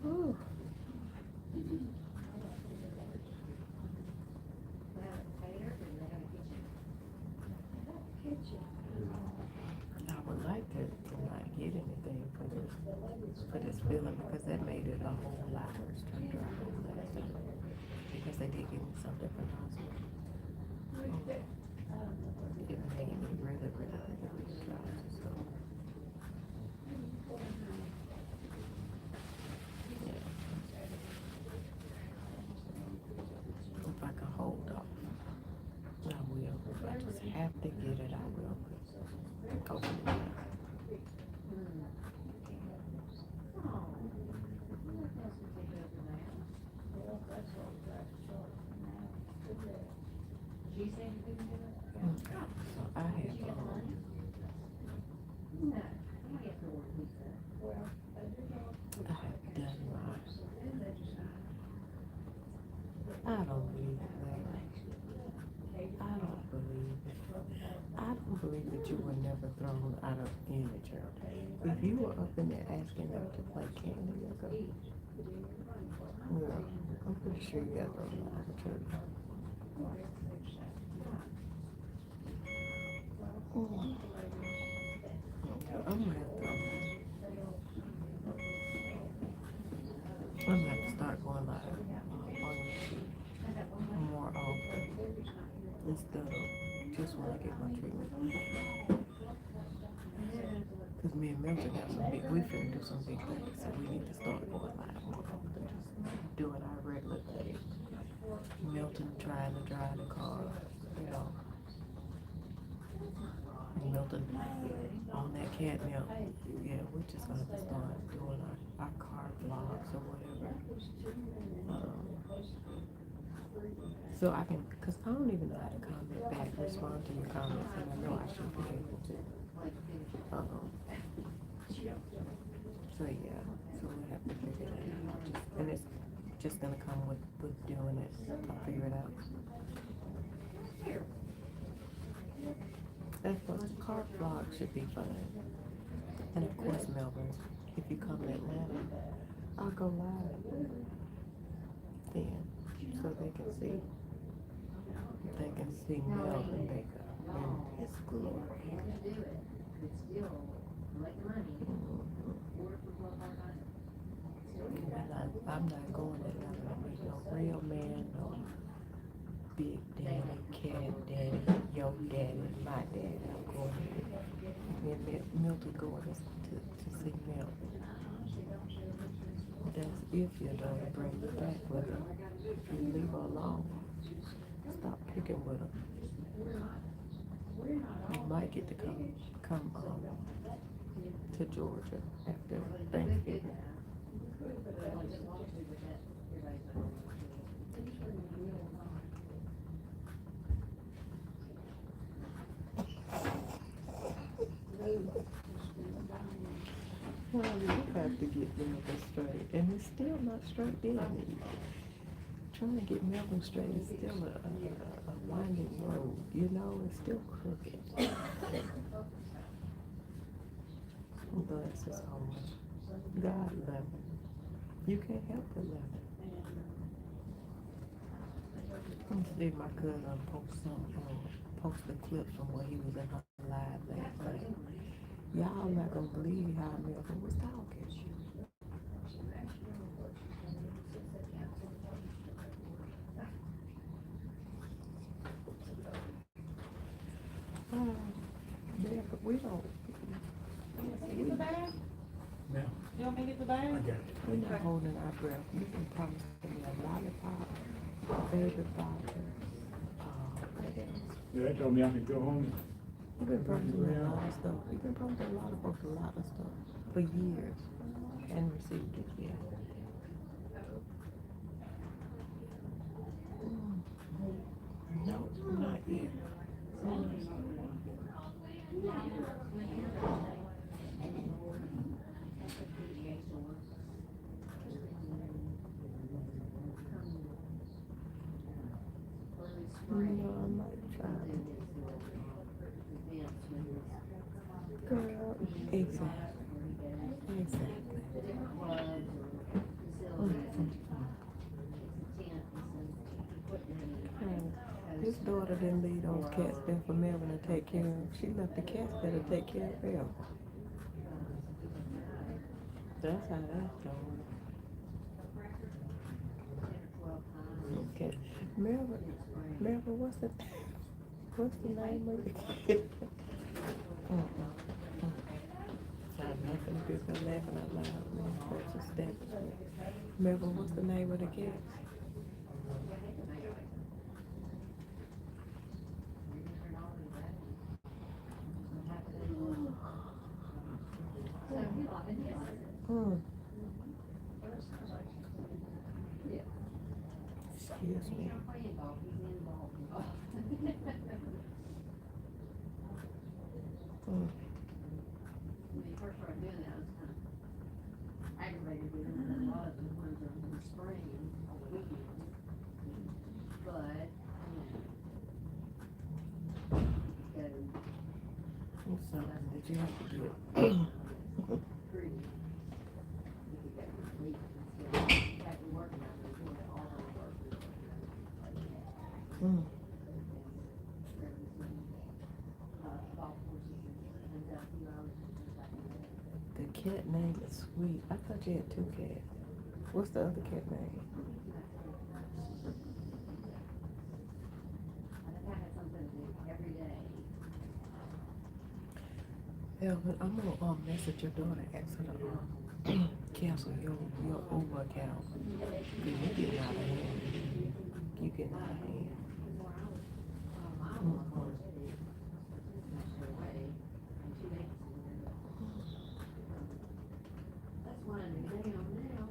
Whew. I would like to not get anything for this feeling because that made it a whole lot worse to drive home last night. Because they did give me something from the hospital. It made me really shocked. So, yeah. If I can hold off, I will. If I just have to get it, I will. Go for it. So I have done mine. I don't believe that. I don't believe that you were never thrown out of any church. If you were up in there asking them to play candy, I'm pretty sure you got thrown out of church. I'm gonna have to start going live on YouTube more often instead of just when I get my treatment. Because me and Milton have we finna do some big things, so we need to start going live more often. Just doing our regular thing. Milton trying to drive the car, Milton on that catnip. Yeah, we're just gonna start doing our car vlogs or whatever. So I can, because I don't even know how to comment back, respond to your comments, and I know I should be able to. So yeah, so we have to figure that out. And it's just gonna come with doing it. I'll figure it out. Of course, the car vlog should be fun. And of course, Melbourne, if you come to Atlanta, I'll go live then, so they can see. They can see Melbourne Baker in his glory. I'm not going to Atlanta with no real man, no big daddy, cat daddy, your daddy, my daddy. I'm going with Milton going to see Milton. That's if your daughter brings you back with her. If you leave her alone, stop picking with her. You might get to come to Georgia after Thanksgiving. Well, you have to get Melvin straight, and it's still not straight then. Trying to get Melvin straight is still a winding road, it's still crooked. Bless his heart. God love him. You can't help but love him. Let me see if my cousin post the clips from when he was in her live last night. Y'all not gonna believe how Milton was talking. Yeah, but we don't. Get the bag? Now, You want me to get the I bag? got it. We're not holding our breath. You can promise me a lollipop, a baby bottle. Yeah, they told me I could go home. You've been promising me a lot of stuff. You've been promising a lot of folks a lot of stuff for years and received it yet. No, not yet. No, I might try to. Girl, exactly. His daughter didn't leave those cats there for Melvin to take care of. She left the cats there to take care of them. That's how that's going. Okay. Melvin, what's the name of the kid? I'm not gonna be laughing out loud, man. That's just that. Melvin, what's the name of the kid? Excuse me. When you first started doing that, I was kind of aggravated with it, and a lot of the ones are in the spring on the weekends. But, What's something that you have to get? pretty. If you got your sleep and stuff, in fact, we're working on it, doing all the work. Golf courses and stuff, you know, The cat name is Sweet. I thought you had two cats. What's the other cat name? I think I had something to do every day. Elvin, I'm gonna message your daughter, ask her to cancel your Uber account. Cause you getting out of hand. You getting out of hand. That's one of the down now.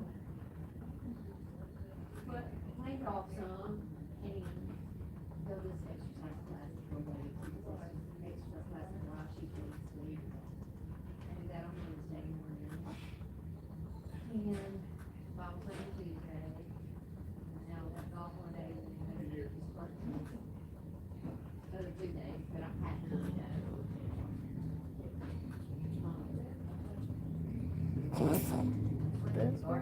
But take off some and go to this exercise class for exercise class while she can sleep. I do that on Wednesday morning. And Bible study Tuesday. And now we have golf one day and then maybe it's other 2 days, but I'm happy to go. That's right.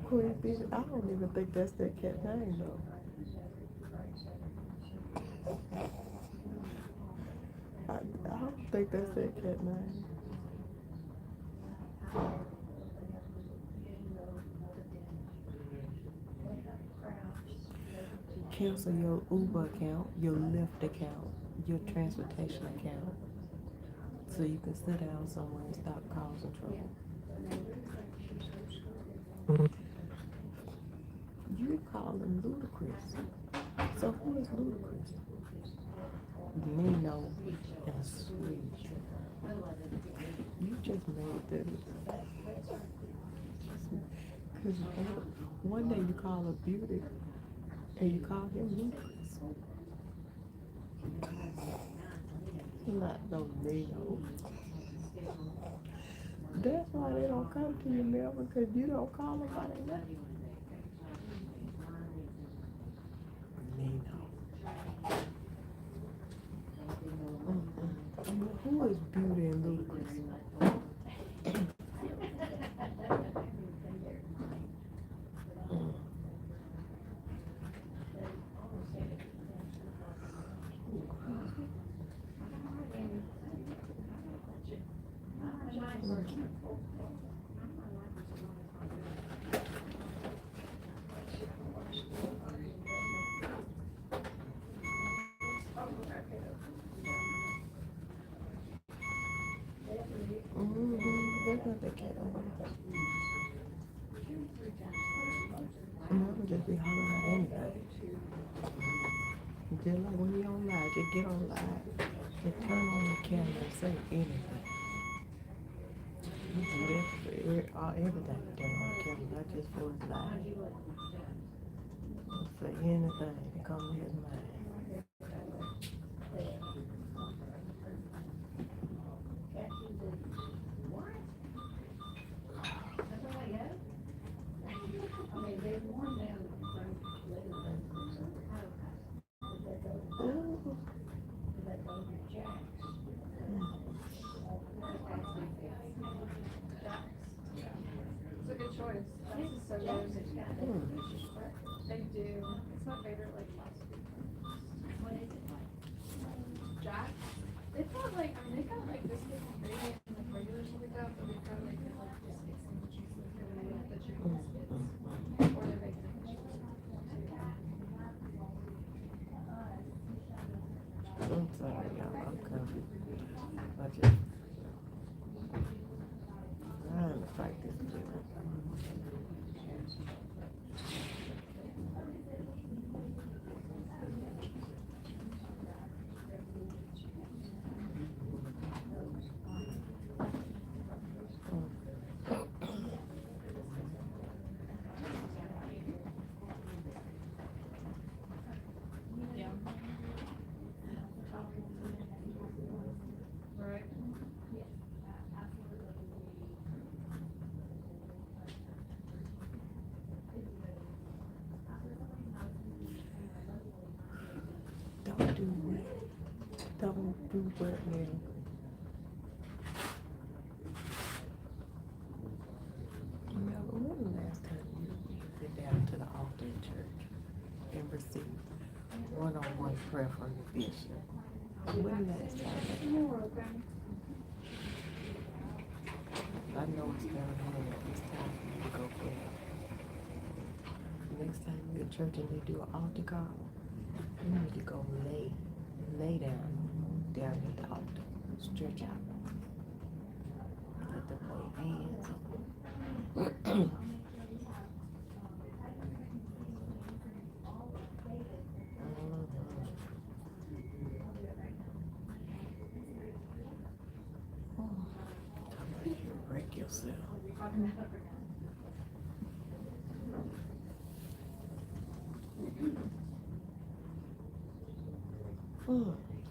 Queen Bee, I don't even think that's that cat name though. I don't think that's that cat name. Cancel your Uber account, your Lyft account, your transportation account, so you can sit down somewhere and stop causing trouble. You call him ludicrous. So who is ludicrous? Nino and Sweet. You just made this. Cause one day you call her beauty and you call him ludicrous. Not no Nino. That's why they don't come to you, Melvin, because you don't call them by their name. Nino. Who is Beauty and Ludacris? They got the cat on. Mama just be hollering at anything. Just like when you on live, just get on live. Just turn on the camera and say anything. You do that for everything you turn on the camera, not just for his live. Say anything that comes to his mind. It's a good choice. This is so good. They do. It's my favorite, like, fast food. What is it like? Jack? They've got, like, I mean, they've got, like, biscuits and gravy and, like, regular stuff like that, but they've got, like, biscuits and cheese and gravy, like, the chicken biscuits. Or they're bacon and cheese. I'm sorry, y'all. I'm coming. I just trying to fight this bill. Yeah. Right. Don't do what? Don't do what now? Remember, when the last time you went down to the altar in church and received one-on-one prayer from the bishop? When last time? I know it's very hard. It's time for you to go pray. Next time you're at church and they do an altar call, you need to go lay down at the altar. Stretch out. Let them lay hands on you. Break yourself.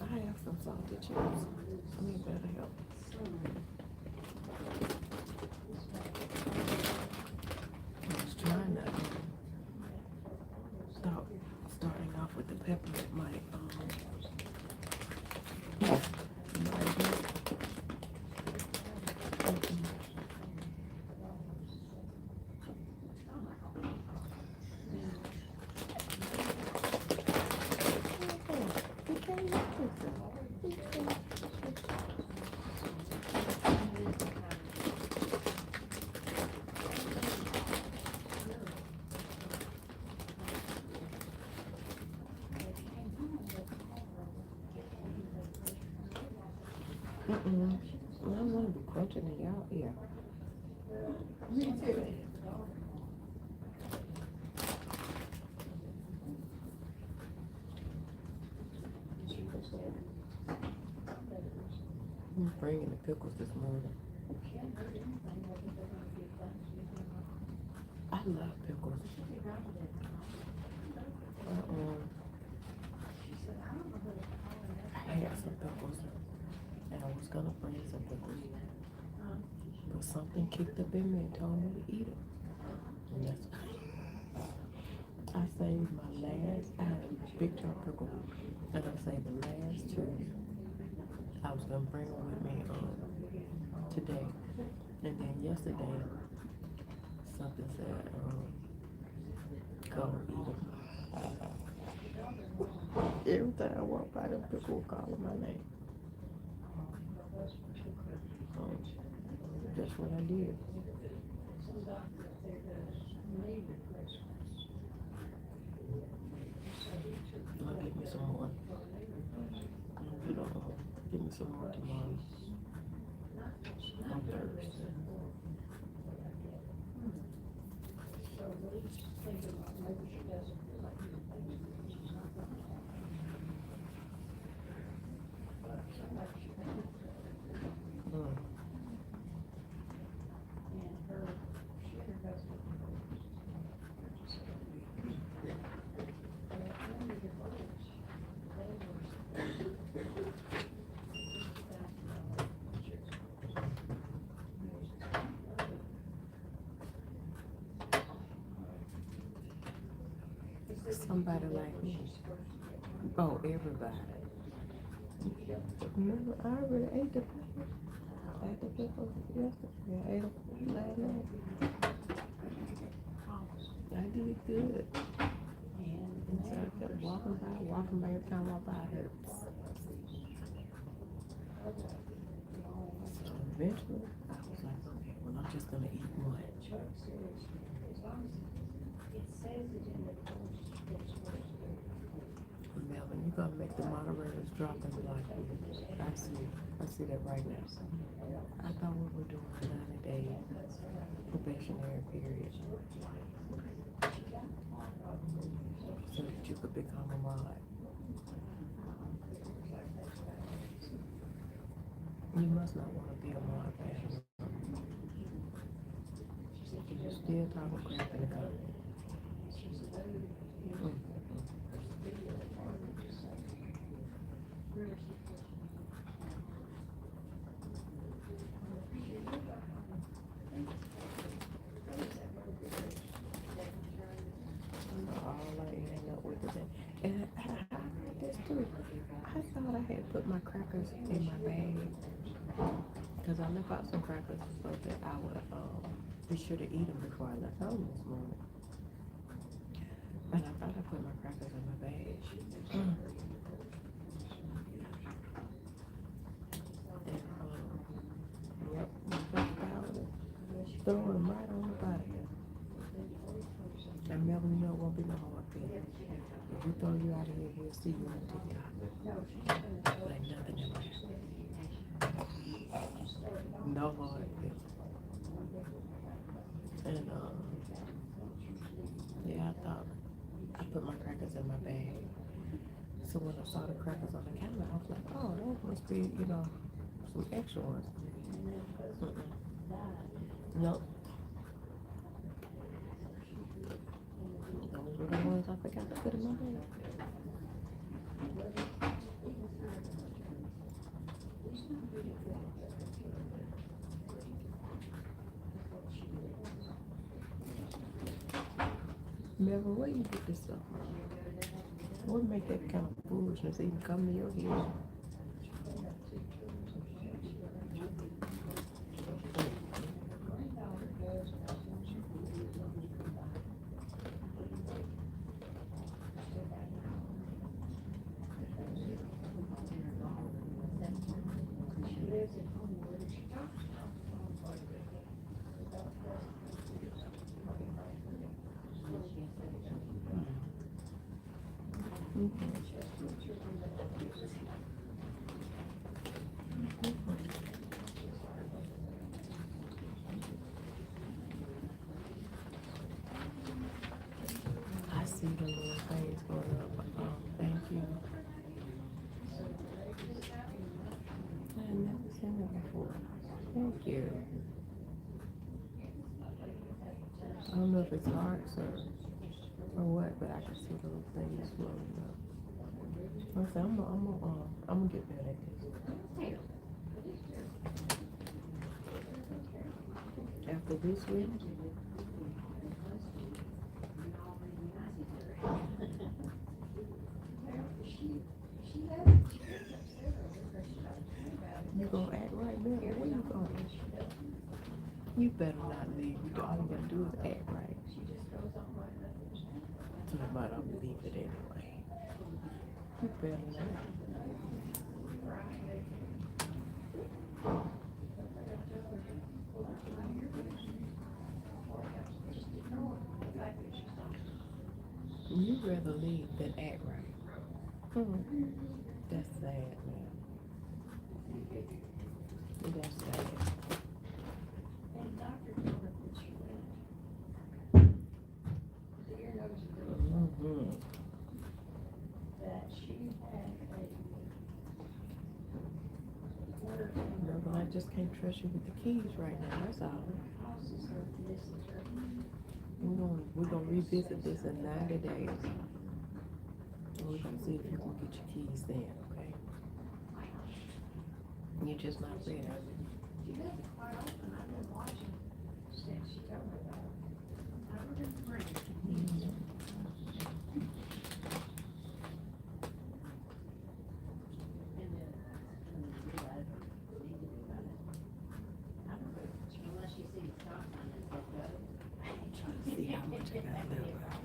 I have some salted chips. Some better help. I was trying to starting off with the peppermint might I want to be crunching in y'all ear. Me too. I'm bringing the pickles this morning. I love pickles. I had some pickles. And I was gonna bring some pickles. But something kicked up in me and told me to eat it. And that's I saved my last, I had a big jar of pickle. And I saved the last two. I was gonna bring them with me today. And then yesterday, something said, go eat them. Every time I walk by them, people will call my name. that's what I did. I'll give me some more. You know, give me some more tomorrow. On Thursday. Mm. Somebody like me. Oh, everybody. Remember, I already ate the pepper. I ate the pepper yesterday. I ate it last night. I did good. And so I kept walking by. Every time I walk by, it hurts. So eventually, I was like, okay, well, I'm just gonna eat one. Melvin, you're gonna make the moderators drop in the like. I see that right now. I thought we were doing a 90-day probationary period. So that you could become a mod. You must not want to be a mod, man. You're still talking crap in the comments. And I did this too. I thought I had put my crackers in my bag because I left out some crackers so that I would be sure to eat them before I left home this morning. And I thought I put my crackers in my bag. And yep, throw them right on the body. And Melvin, you know it won't be no hard thing. If we throw you out of here, we'll see you on TikTok. Like nothing ever happened. No hard thing. And yeah, I thought I put my crackers in my bag. So when I saw the crackers on the counter, I was like, oh, those must be, you know, some extra ones. Nope. Those were the ones I forgot to put in my bag. Melvin, where you get this stuff from? What make that kind of foolishness even come to your head? I see the little things going up. Thank you. I had never seen it before. Thank you. I don't know if it's hearts or what, but I can see the little things floating up. I said, I'm gonna get better at this. After this week, you gonna act right, man? Where you going? You better not leave. All you gotta do is act right. So I might not leave it anyway. You better not. rather leave than act right. That's sad, man. That's sad. And doctor told her that she went. The ear, nose, and Mm-hmm. that she had a No, but I just can't trust you with the keys right now. That's all. causes her dysentery. We're gonna revisit this in 90 days. And we're gonna see if you can get your keys then, okay? You're just not ready. She does it quite often. I've been watching since she told me about it. I would have bring it. And then, realize what you need to do about it. I don't know, unless you see the stop sign that says go. See how much I gotta live out.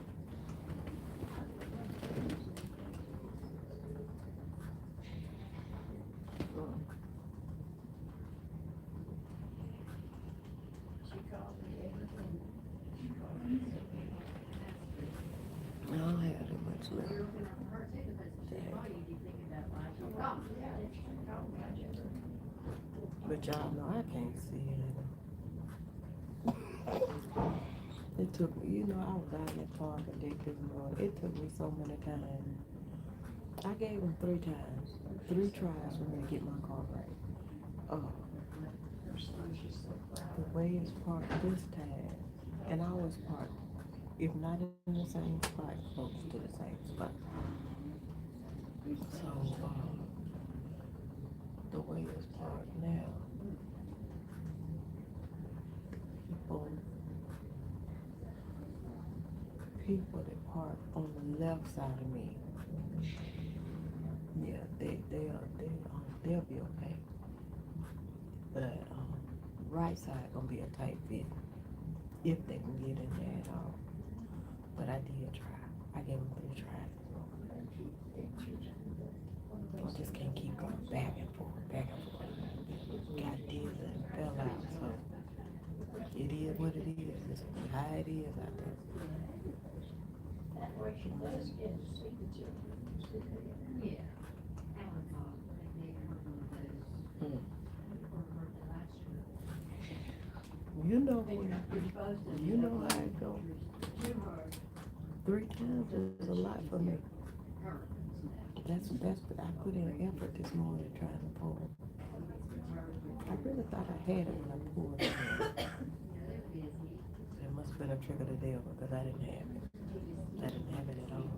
She called me everything. She called me. I don't have too much left. You're looking at her too, because she said, "Why you thinking about life?" She called me, yeah, she called me, I just. But y'all know I can't see it. It took me, you know, I was out in that park and Dick this morning. It took me so many times. I gave him 3 times. 3 tries for me to get my car right. Oh. The way it's parked this time, and I always park, if not in the same spot, close to the same spot. So, the way it's parked now, people that park on the left side of me, yeah, they'll be okay. But right side gonna be a tight fit if they can get in there at all. But I did try. I gave them 3 tries. I just can't keep going back and forth, back and forth. Got dizzy and fell out. So it is what it is. It's how it is out there. That way she does get to see the children. Yeah. You know when you know how it goes. 3 times is a lot for me. That's what I put in effort this morning trying to pull. I really thought I had it when I pulled it. It must have been a trick of the devil because I didn't have it. I didn't have it at all.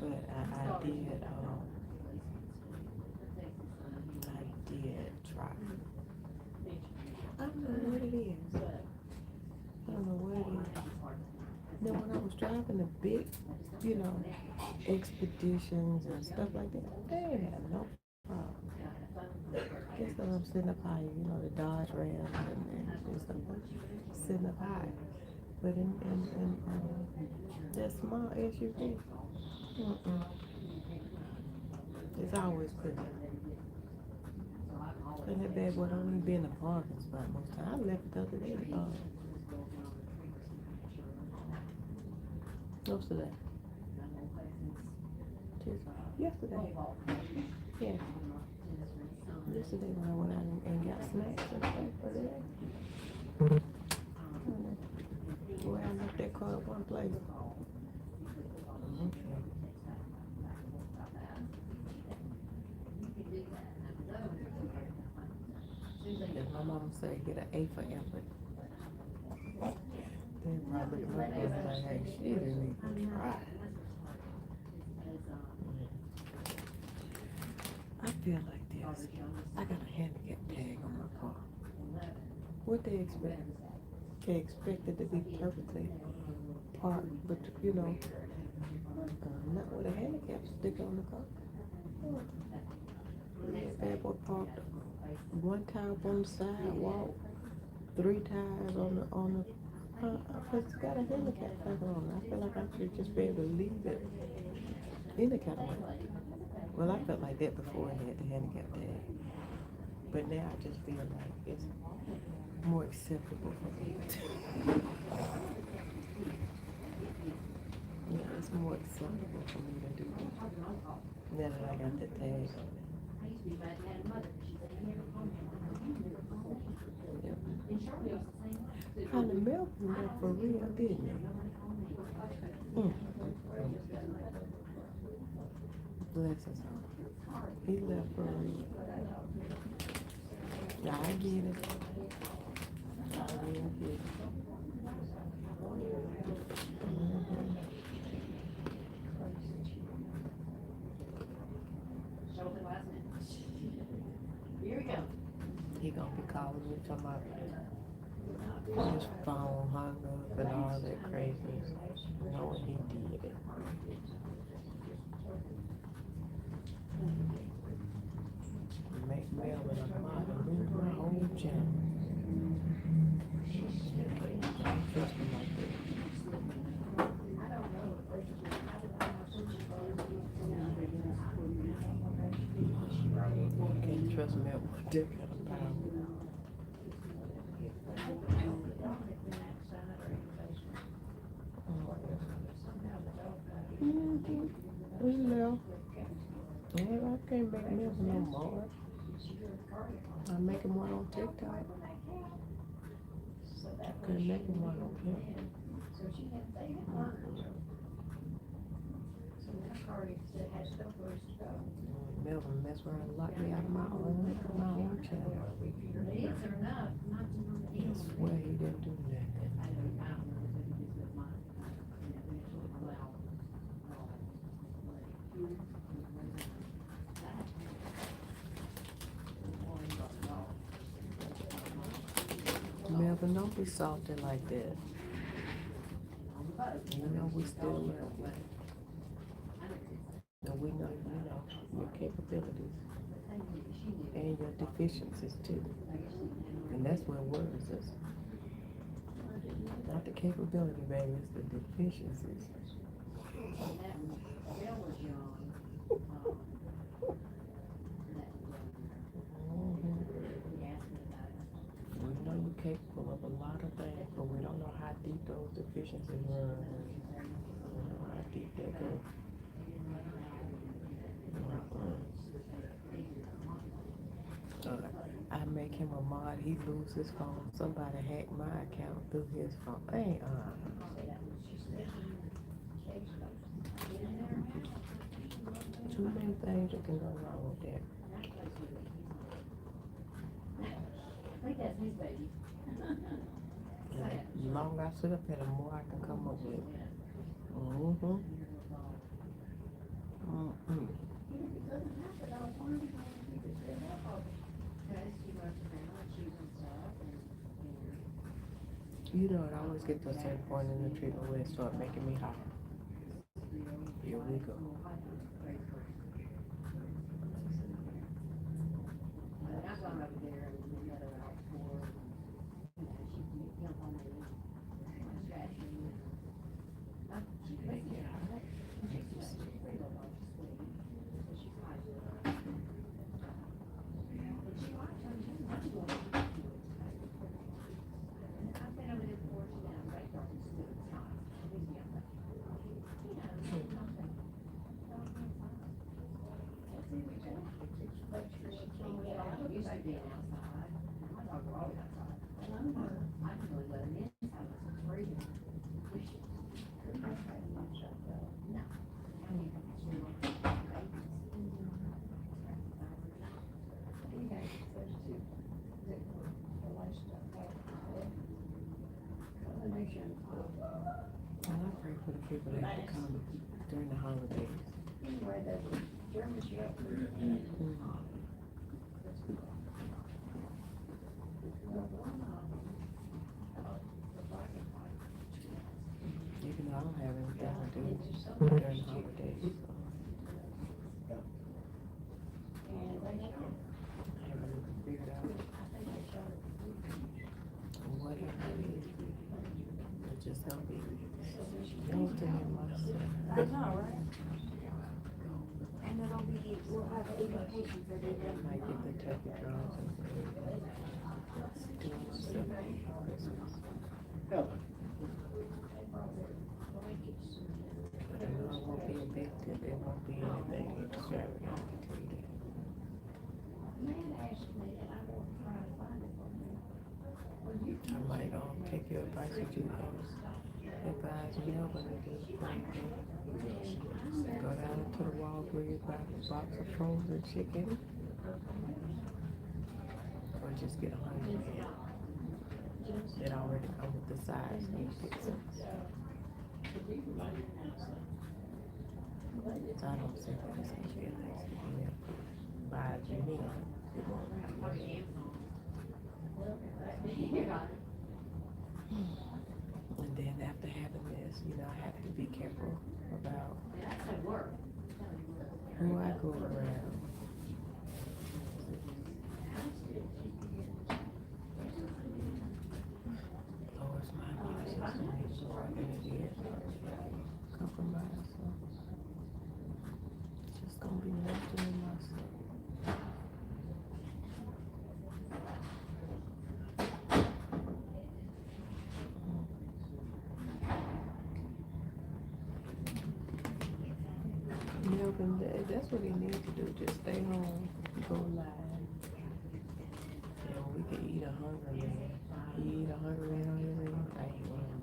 But I did try. I don't know what it is. I don't know what it is. Now when I was driving the big, you know, expeditions and stuff like that, they ain't had no problem. Guess that I'm sitting up high, you know, the Dodge Ram and stuff, sitting up high. But in that small SUV, it's always pretty. And that bad boy don't even be in the parking spot most of the time. I left it the other day. What's today? Yesterday. Yeah. Yesterday when I went out and got snacks and stuff for the day. Well, I left that car at one place. Okay. As my mama say, get an A for effort. Then probably look at me like, hey, she didn't even try. I feel like this. I got a handicap tag on my car. What they expect? They expect it to be perfectly parked, but you know, not with a handicap sticker on the car. That bad boy parked 1 tire up on the sidewalk, 3 tires on the it's got a handicap sticker on it. I feel like I should just be able to leave it any kind of way. Well, I felt like that before I had the handicap tag, but now I just feel like it's more acceptable for me. more acceptable for me to do that. Now that I got the tag on it. I used to be mad at mother, she said, you never called me. You never called me. And Charlie was the same way. Kind of melted there for real, didn't it? Bless his heart. He left for real. Yeah, I get it. I really get it. Here we go. He gonna be calling me talking about his phone hung up and all that craziness. Knowing he did it. Make Melvin a mod and move my whole channel. Trust me like that. Can't trust Melvin with that kind of power. We left. Yeah, I can't make Melvin no more. I'm making one on TikTok. I couldn't make him one on here. Melvin mess around and lock me out of my own channel. I swear he didn't do that. Melvin, don't be salty like that. You know we still love you. And we know, your capabilities and your deficiencies too. And that's what worries us. Not the capability, baby, it's the deficiencies. We know you're capable of a lot of things, but we don't know how deep those deficiencies run. We don't know how deep they go. I make him a mod, he lose his phone. Somebody hacked my account through his phone. Too many things that can go wrong with that. I think that's his baby. The longer I sit up here, the more I can come up with. You know, it always gets to a certain point in the treatment where it starts making me hot. Here we go. I've gone over there and we met her out for, she can jump on me, scratch me. She makes it hot. She's pretty low, sweet. So she's hot. But she likes her, she's much more. I've been over there before, she's down right there, it's still, it's hot. She's young. You know, nothing. Let's see what you make sure she can't get out. She used to be outside. My dog was always outside. I can really let him inside. It's freezing. No. And I pray for the people that have to come during the holidays. Anyway, the German Shepherd. Even though I don't have anything to do during the holidays. I haven't even figured out what it is. It's just gonna be things to me myself. I know, right? And it'll be, we'll have 80 patients every day. I might get the turkey drums and do myself for Christmas. Helen, But I know it won't be addictive. It won't be anything extravagant. I can tell you that. Man asked me, and I won't try to find it for me. Well, you I might take your advice that you advise Melvin to do. Go down to the Walgreens, buy a box of frozen chicken, or just get 100. It already comes with the size and the pizza. So I don't see that it's gonna be a Thanksgiving meal. Buy a meal. It won't be. And then after having this, I have to be careful about who I go around. Lowers my immune system even more than it is compromised. So it's just gonna be nurturing myself. Melvin, that's what he needs to do. Just stay home, go live. We could eat a hungry man. You eat a hungry man on your ring? I ain't one.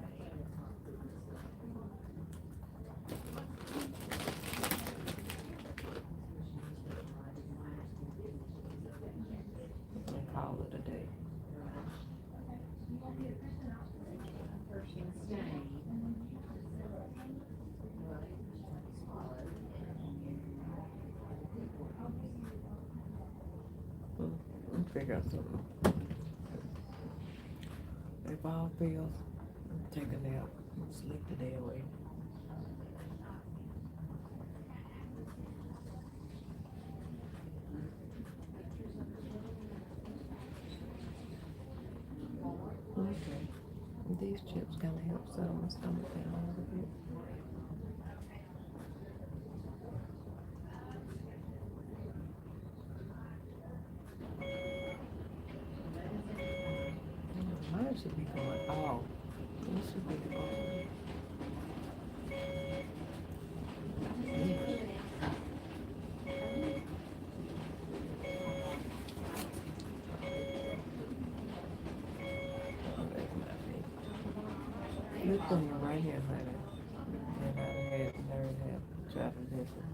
And call it a day. Figure out something. If all fails, take a nap, sleep the day away. Okay. These chips kind of help settle my stomach down a little bit. Mine should be going off. It should be on. Look on your right hand, honey. And I had nerve have tried to listen.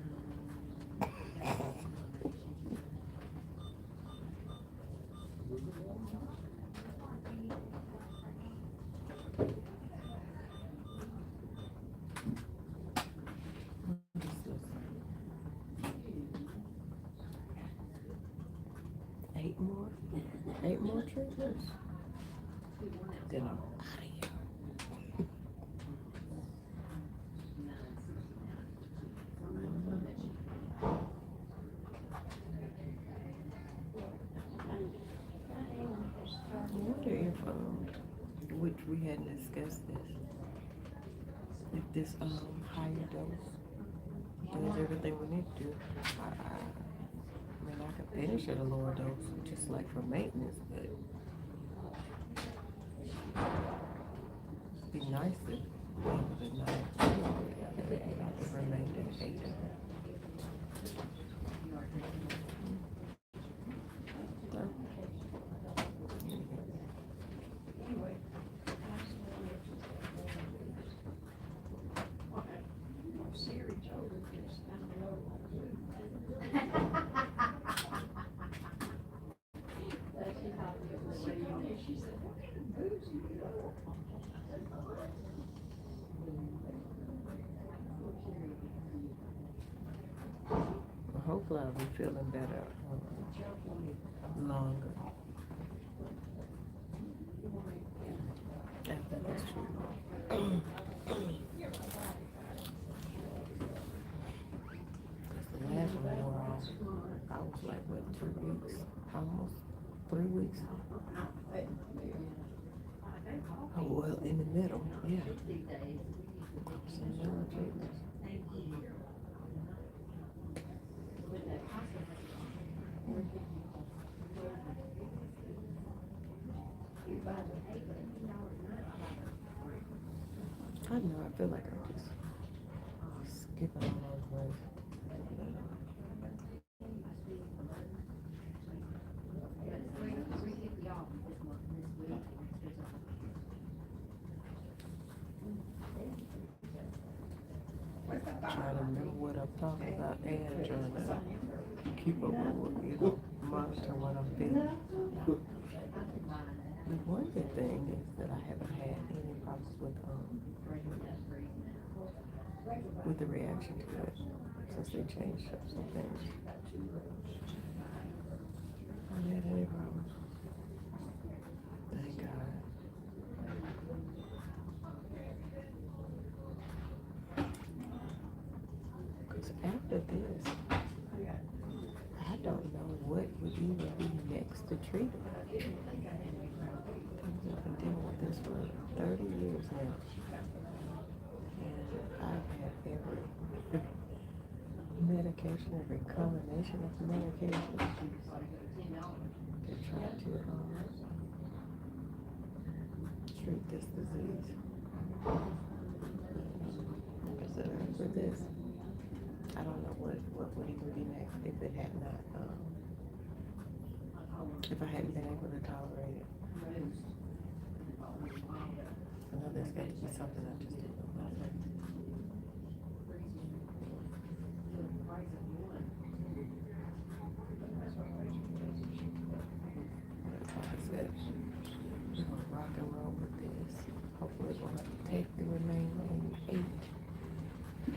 Eight more treatments? Then I'm out of here. I wonder if, which we hadn't discussed this, if this higher dose does everything we need to do. I mean, I could finish at a lower dose, just like for maintenance, but it'd be nice if we were able to not remain at 8. Hopefully I'll be feeling better longer after this treatment. The last one wore off, I was like, what, 2 weeks? Almost 3 weeks? Oh, well, in the middle, yeah. Some newer treatments. I don't know, I feel like I'm just skipping all over the place. Trying to remember what I'm talking about and trying to keep up with what, monitor what I'm feeling. The one good thing is that I haven't had any problems with the reaction to it since they changed up some things. I haven't had any problems. Thank God. Because after this, I don't know what would even be next to treat it. I've been dealing with this for 30 years now. And I've had every medication, every combination of medications to try to treat this disease. So after this, I don't know what would even be next if it had not, if I hadn't been able to tolerate it. I know there's got to be something I just didn't know about. Like I said, we're going to rock and roll with this. Hopefully we'll have to take the remaining 8. And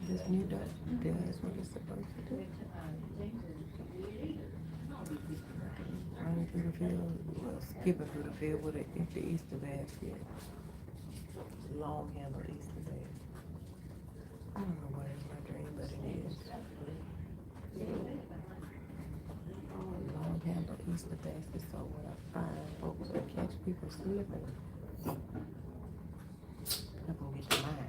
this new dot does what it's supposed to do. Running through the field, well, skipping through the field with an empty Easter basket. Long handle Easter basket. I don't know what is my dream, but it is. Long handle Easter basket, so when I find folks that catch people slipping, I'm gonna get the line right.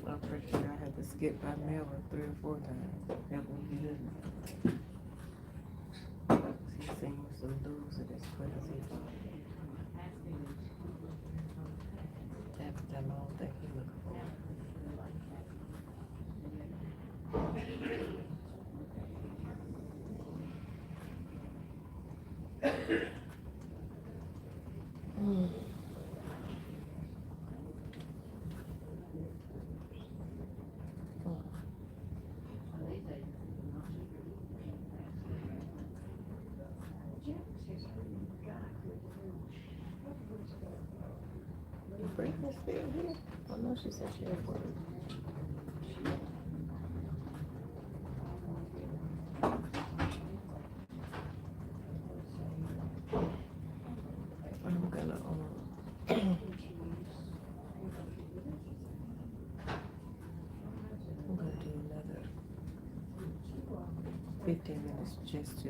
I'm pretty sure I had to skip by Melvin 3 or 4 times. That would be good. He seems to lose it as quick as he thought. That's the long thing he looking for. Brittany's still here? Oh no, she said she had work. I'm gonna do another 15 minutes just to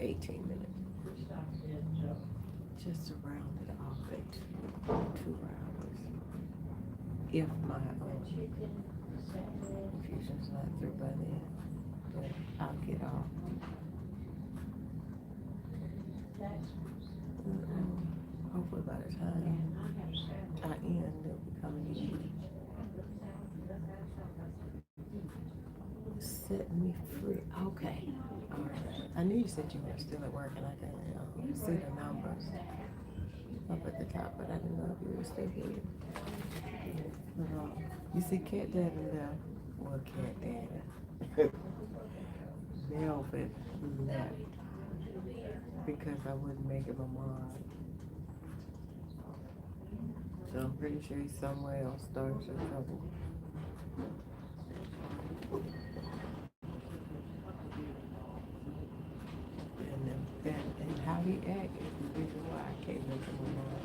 18 minutes. Just to round it off at 2 hours. If my infusion's not through by then, but I'll get off. Hopefully by the time I end, they'll be coming in. Set me free. Okay. All right. I knew you said you were still at work and I can see the numbers up at the top, but I didn't know if you were still here. You see Cat Daddy left. Well, Cat Daddy. Melvin left because I wouldn't make him a mod. So I'm pretty sure he's somewhere else starting some trouble. And how he acts is the reason why I can't make him a mod.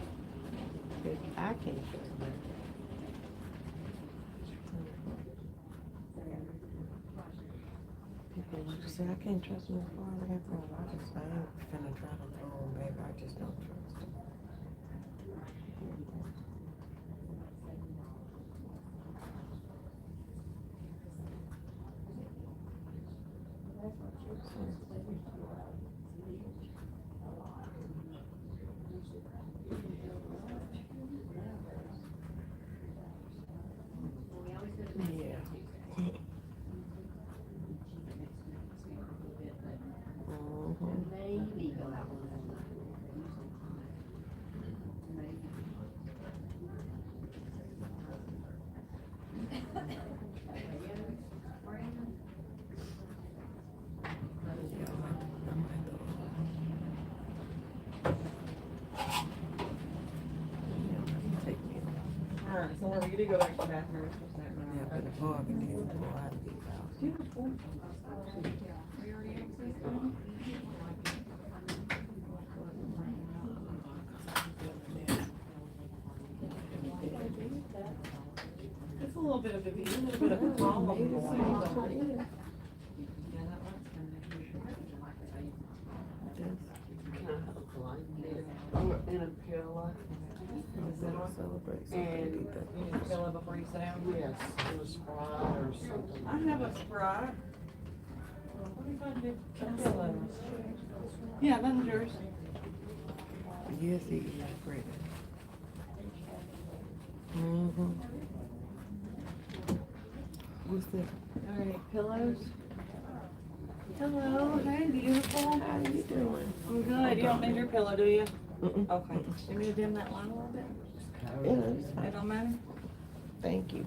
Because I can't trust him. People want to say, I can't trust him as far as I ain't finna try to throw him, baby. I just don't trust him. Yeah. Mhm. Maybe go out one night. Yeah, I might go. Yeah, take me. Alright, so Laura, you do go back to the bathroom. Yeah, but the parking is before I leave out. Beautiful. It's a little bit of a problem going. In a pillow. Celebrate And You need to fill it before you sit down? yes, it was Sprite or something. I have a Sprite. What if I do pillows? Yeah, that's yours. Yes, he is great. Mm-hmm. What's that? Are there any pillows? Hello, hey, beautiful. How you doing? I'm good. You don't need your pillow, do you? Mm-mm. Okay. You need to dim that light a little bit? Yeah, it's It fine. don't matter? Thank you.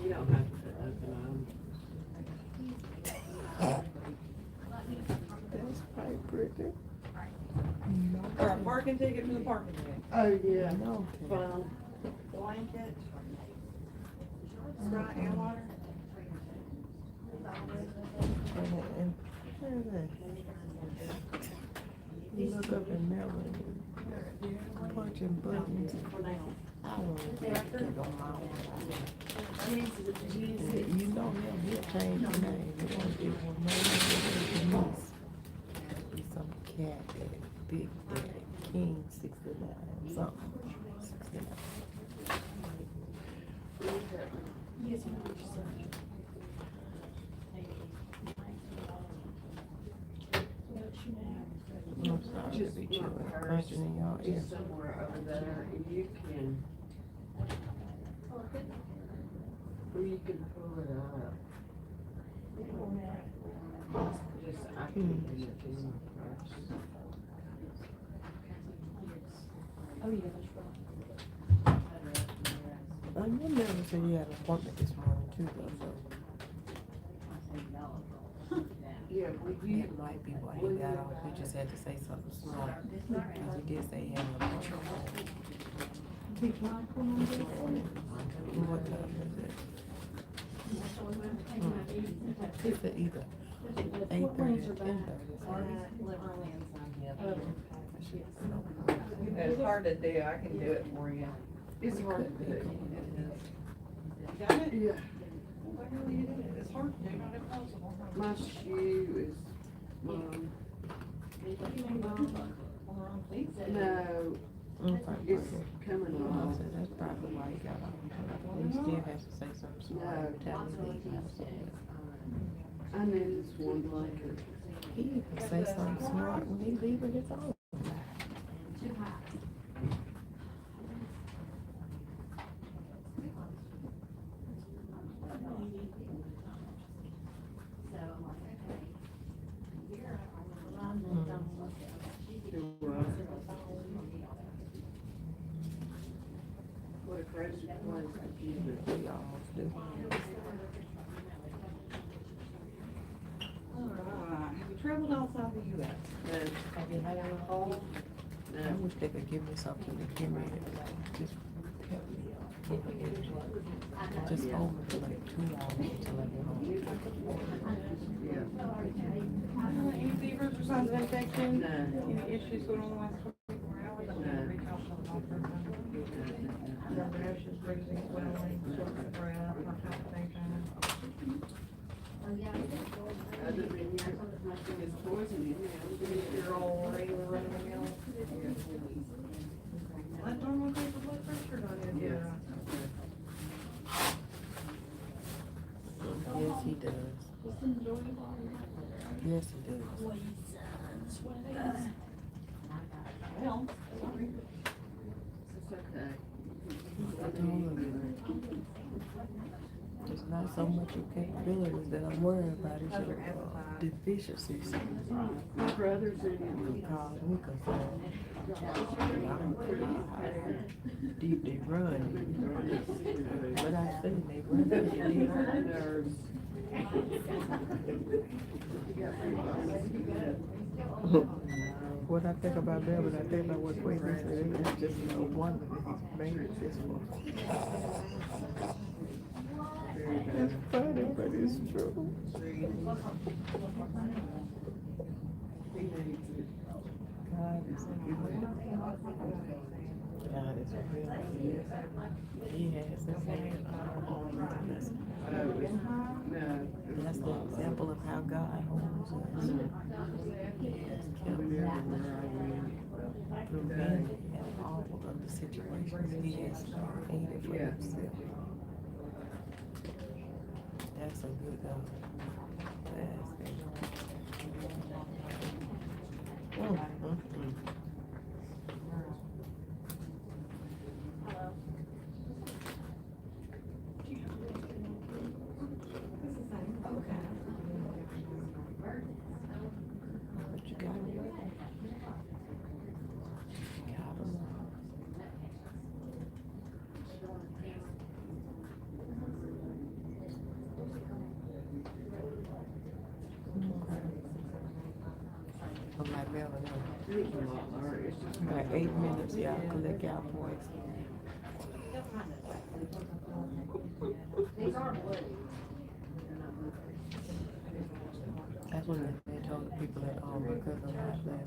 You don't have to open That's quite pretty. Or a parking ticket for the parking ticket. them. Oh, yeah. No. Fun. Blanket. Sprite and water. And you look up in there when you're punching buttons. I want to get on my own. You know him, he'll change your name. He won't give one name. Denise. Be some cat daddy, big daddy, king 69, something. 69. I'm sorry to be chewing, punching in y'all ear. Just somewhere over there, and you can, or you can pull it up. Just, I can do it to you first. I remember said you had an appointment this morning too, though, so Yeah, would you, it might be why he got off. We just had to say something smart. Because he did say he had an appointment. What time is it? He said either 8:30 or 10:30. It's hard to do. I can do it for you. it's hard to do. Got it? Yeah, It's hard to do, not impossible. my shoe is, no, Okay. it's coming I off. said that's probably why he got off. He still has to say something smart every time he leaves. I knew this one blanket. He even say something smart when he leaving his own. What a crazy place to keep it. We almost do. Alright, have you traveled outside the US? No, Have you had a hole? I no. wish they could give me something to give me, just help me. Just hold me for like 2 hours until I get home. Yeah. Any fevers or signs of infection? No. Any issues going on the last 24 hours? I'm gonna reach out to the doctor. Rashes, bruising, swelling, shortness of breath, palpitation. Other than you, it's poison in Your old regular run-of-the-mill. Let normal take the blood pressure on you. Yeah. Yes, he does. Yes, it does. It's okay. I told her, it's not so much your capabilities that I'm worried about, it's your deficiencies. My brother's in it. Because we concerned. I don't know how deep they run. But I say they run pretty deep. Nerves. What I think about that, when I think about what Quaker said, it's just no wonder that he's made it this far. It's funny, but it's true. God is good. God is real. He has his hand on us. That's the example of how God holds us. He has kept me through many and all of the situations He has created for Himself. That's a good God. That's a good God. But you got me. Got him. I'm like Melvin. About 8 minutes, y'all collect y'all voice. That's what they told the people at home because of last night.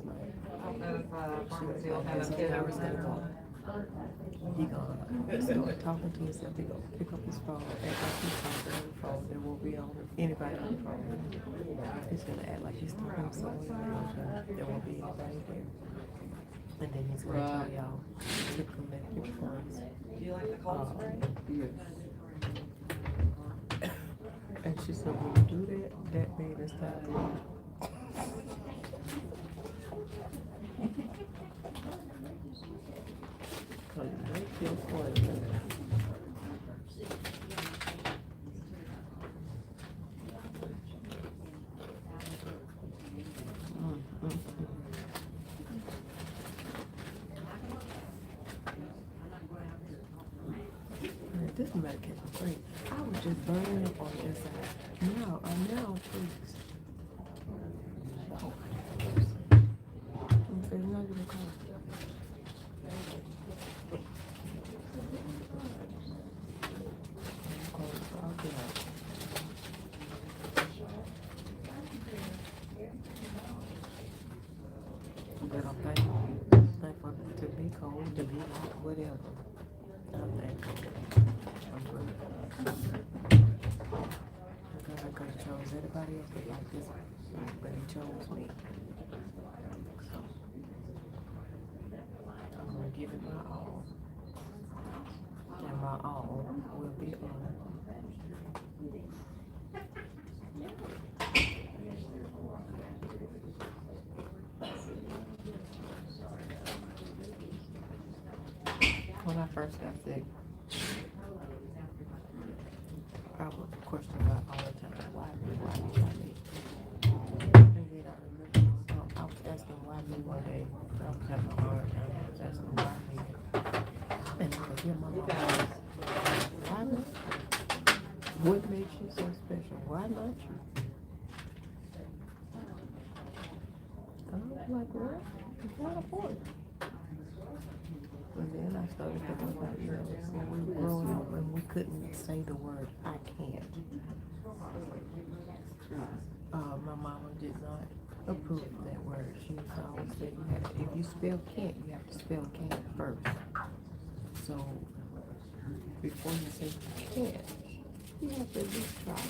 She was like, this is how it's gonna go. He gonna start talking to himself. He gonna pick up his phone, act like he's talking on the phone. There won't be anybody on the phone. He's gonna act like he's talking to someone else. There won't be anybody there. And then he's gonna tell y'all to collect your funds. Do you like the cold spray? Yes. And she said, when you do that, that made us stop. Collect your funds. This medication is great. I was just burning up on the inside. Now, I'm now pleased. Okay, now you're gonna call. But I'm thankful to be cold, to be hot, whatever. I'm thankful. God could have chose anybody else like this, but He chose me. So, I'm going to give it my all. And my all will be honored. When I first got sick, I was questioned about all the time, why me? And then I remember I was asking why me one day. I was having a hard time. I was asking why me. And I could hear my mom ask, why me? What makes you so special? Why not you? I was like, well, it's not important. And then I started thinking about, when we were growing up and we couldn't say the word, I can't. My mama did not approve of that word. She used to always say, if you spell can't, you have to spell can't first. So, before you say can't, you have to at least try.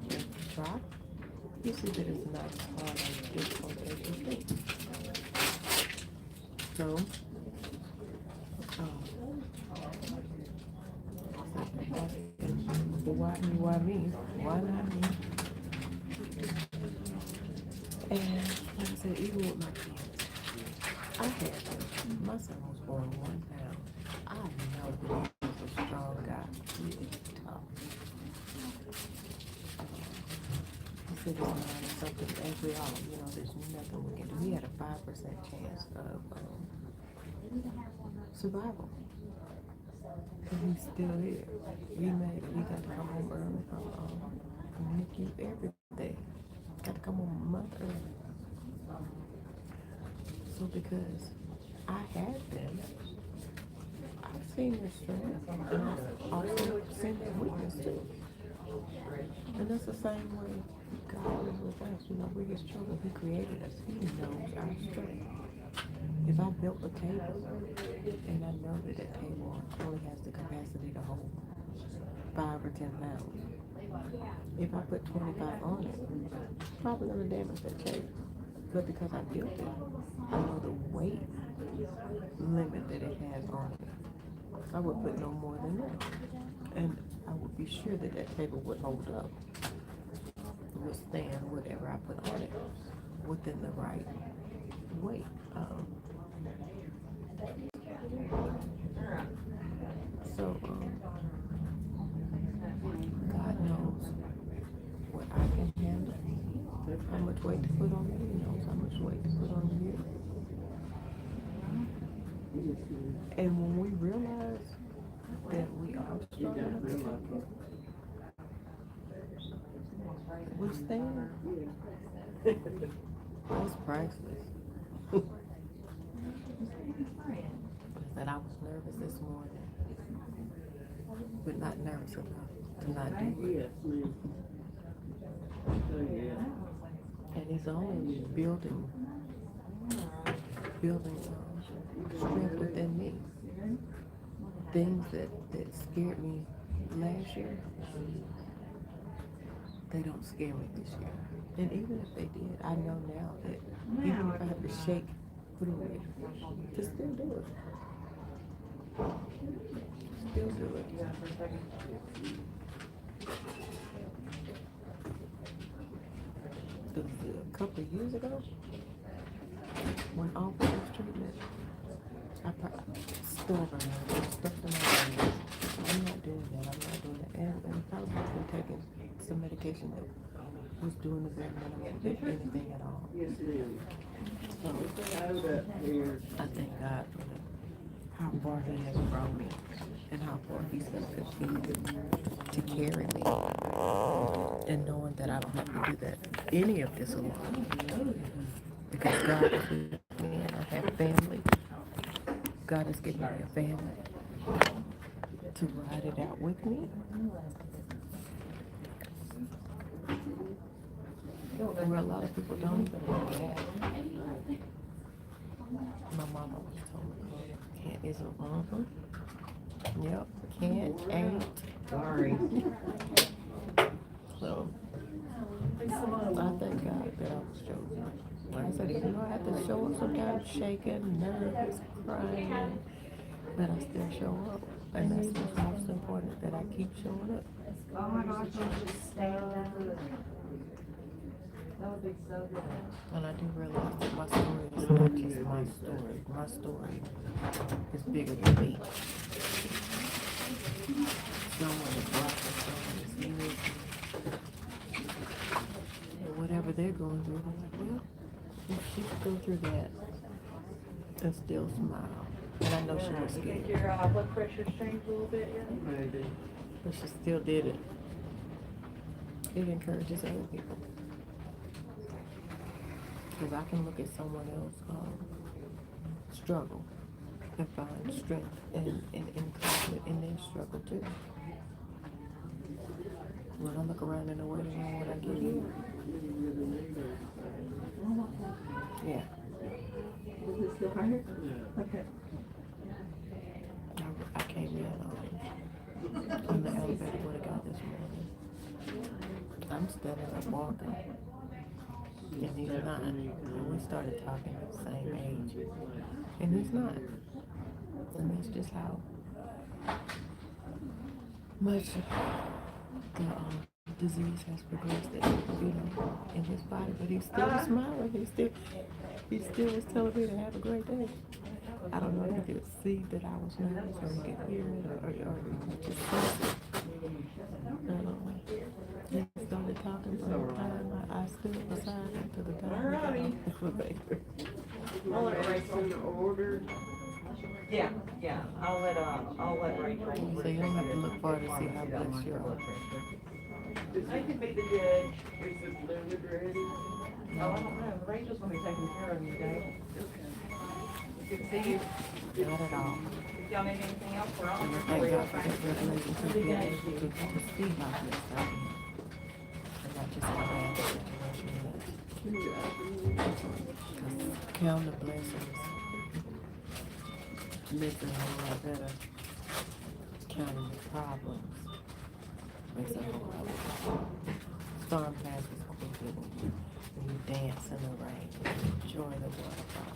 If you try, you see that it's not as hard and difficult as you think. So, why me? Why why not me? And like I said, even with my kids, I had them. My son was born 1 pound. I know that he was a strong guy, really tough. He said his mind is something, as we all, there's nothing we can do. He had a 5% chance of survival. And he's still here. He made it. He got to come home early from NICU, everything. Got to come home a month early. So because I had them, I've seen their strength, and I've also seen their weakness too. And that's the same way God is with us. We're His children. He created us. He knows our strength. If I built a table, and I know that that table only has the capacity to hold 5 or 10 pounds, if I put 25 on it, probably gonna damage that table. But because I built it, I know the weight limit that it has on it. I would put no more than that. And I would be sure that that table would hold up, withstand whatever I put on it within the right weight. God knows what I can handle, how much weight to put on me. He knows how much weight to put on you. And when we realize that we are strong enough to take it, we stand. That's priceless. That I was nervous this morning, but not nervous enough to not do it. And He's only building strength within me. Things that scared me last year, they don't scare me this year. And even if they did, I know now that even if I have to shake through it, to still do it. Still do it. A couple of years ago, when all for this treatment, I still stuff in my mind. I'm not doing that. And probably been taking some medication that was doing the very minimum, if anything at all. Yes, ma'am. So, I thank God for how far He has brought me and how far He's going to continue to carry me. And knowing that I don't have to do that, any of this alone. Because God is with me and I have family. God has given me a family to ride it out with me. Where a lot of people don't even know that. My mama always told me, can't isn't Yep, can't, ain't. Sorry. So, I thank God that I was chosen. Like I said, even though I have to show up sometimes shaking, nervous, crying, but I still show up. And that's what's most important, that I keep showing up. Oh my gosh, you just stay on that foot. That would be so good. And I do realize that my story is not just my story. My story is bigger than me. Someone is black and someone is English. And whatever they're going through, I'm like, well, if she could go through that and still smile. And I know she was scared. Your blood pressure's changed a little bit yet? Maybe. But she still did it. It encourages other people. Because I can look at someone else struggle and find strength and encouragement in their struggle too. When I look around in the waiting room, what I get here. Yeah. Is it still hard? Yeah. Okay. I came in on the elevator with a guy this morning. I'm standing up walking. And he's not. And we started talking at the same age. And he's not. And that's just how much disease has progressed, in his body, but he's still smiling. He still was telling me to have a great day. I don't know if he could see that I was nervous, or he could hear it, or just sense it. He started talking from the time I stood beside him to the time he got off the elevator. I'll let Rachel order. Yeah, I'll let Rachel. So you don't have to look far to see how blessed you are. They could be the judge. Is the fluid ready? Oh, I don't know, Rachel's gonna be taking care of you today. Good to see you. Not at all. If y'all need anything else, we're on. And I thank God for that revelation to be able to see how blessed I am. And not just how bad the situation is. Because count the blessings. Living a whole lot better. Counting the problems makes a whole lot better. Storm passes quickly when you dance in the rain. Enjoy the waterfall.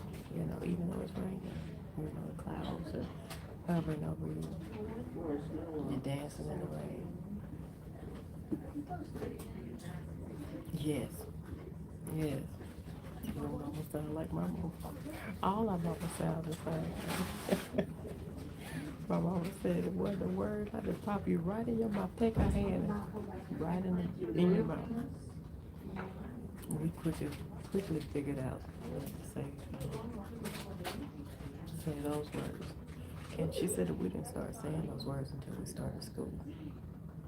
Even though it's raining. The clouds are hovering over you. You're dancing in the rain. Yes. You almost sound like my mom. All our mama sound the same. My mama said it wasn't a word. I just pop you right in your mouth. Take her hand and right in your mouth. We quickly figured out what to say those words. And she said that we didn't start saying those words until we started school.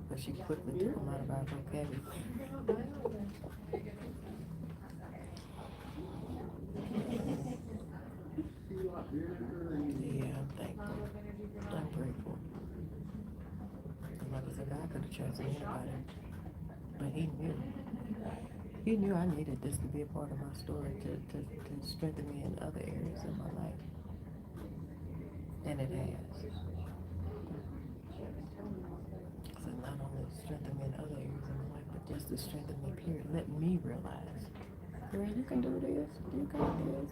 But she quickly took them out of our vocabulary. Yeah, I'm thankful. I'm grateful. Like I said, God could have chosen anybody. But He knew. He knew I needed this to be a part of my story to strengthen me in other areas of my life. And it has. So not only strengthen me in other areas of my life, but just to strengthen me, period. Let me realize, girl, you can do this. You got this.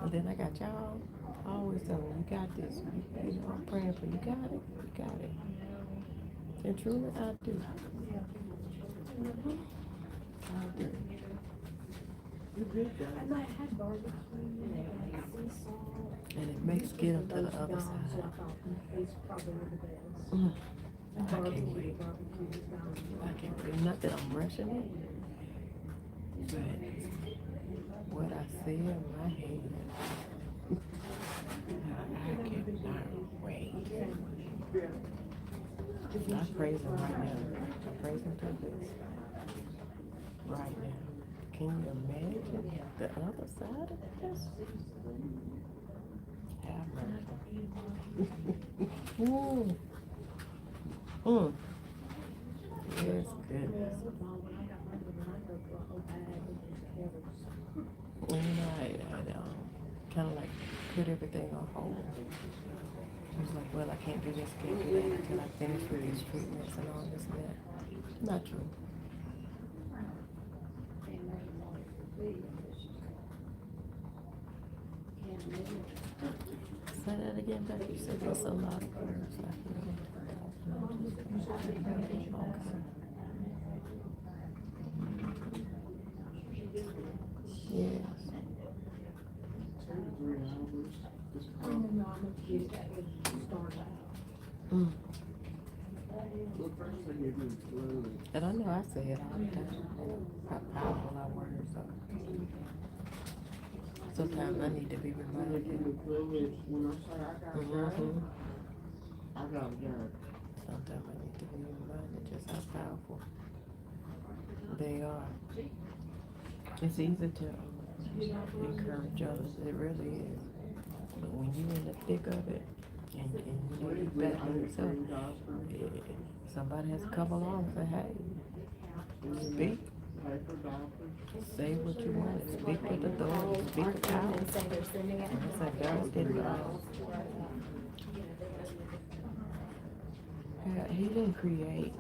And then I got y'all. I always tell them, you got this. I'm praying for you. You got it. You got it. And truly, I do. I do. And it makes getting to the other side. I can't wait. Not that I'm rushing it, but what I see in my head, I cannot wait. I praise Him right now. I praise Him to this. Right now. Can you imagine the other side of this? Have mercy. Yes, goodness. I kind of like put everything on hold. I was like, well, I can't do this, can't do that until I finish with these treatments and all this and that. Not true. Say that again, Becky. You said there's a lot of words. Yes. 2 to 3 hours. Well, first they give me fluid. And I know I say it all the time. How powerful our words are. Sometimes I need to be When they reminded. give me fluid, when I say I gotta go, I gotta go. Sometimes I need to be reminded just how powerful they are. It's easy to encourage others. It really is. But when you're in the thick of it, and you need to back on yourself, somebody has to come along and say, hey, speak. Paper doctor. Say what you want. Speak with authority. Speak with power. And it's like God didn't He didn't create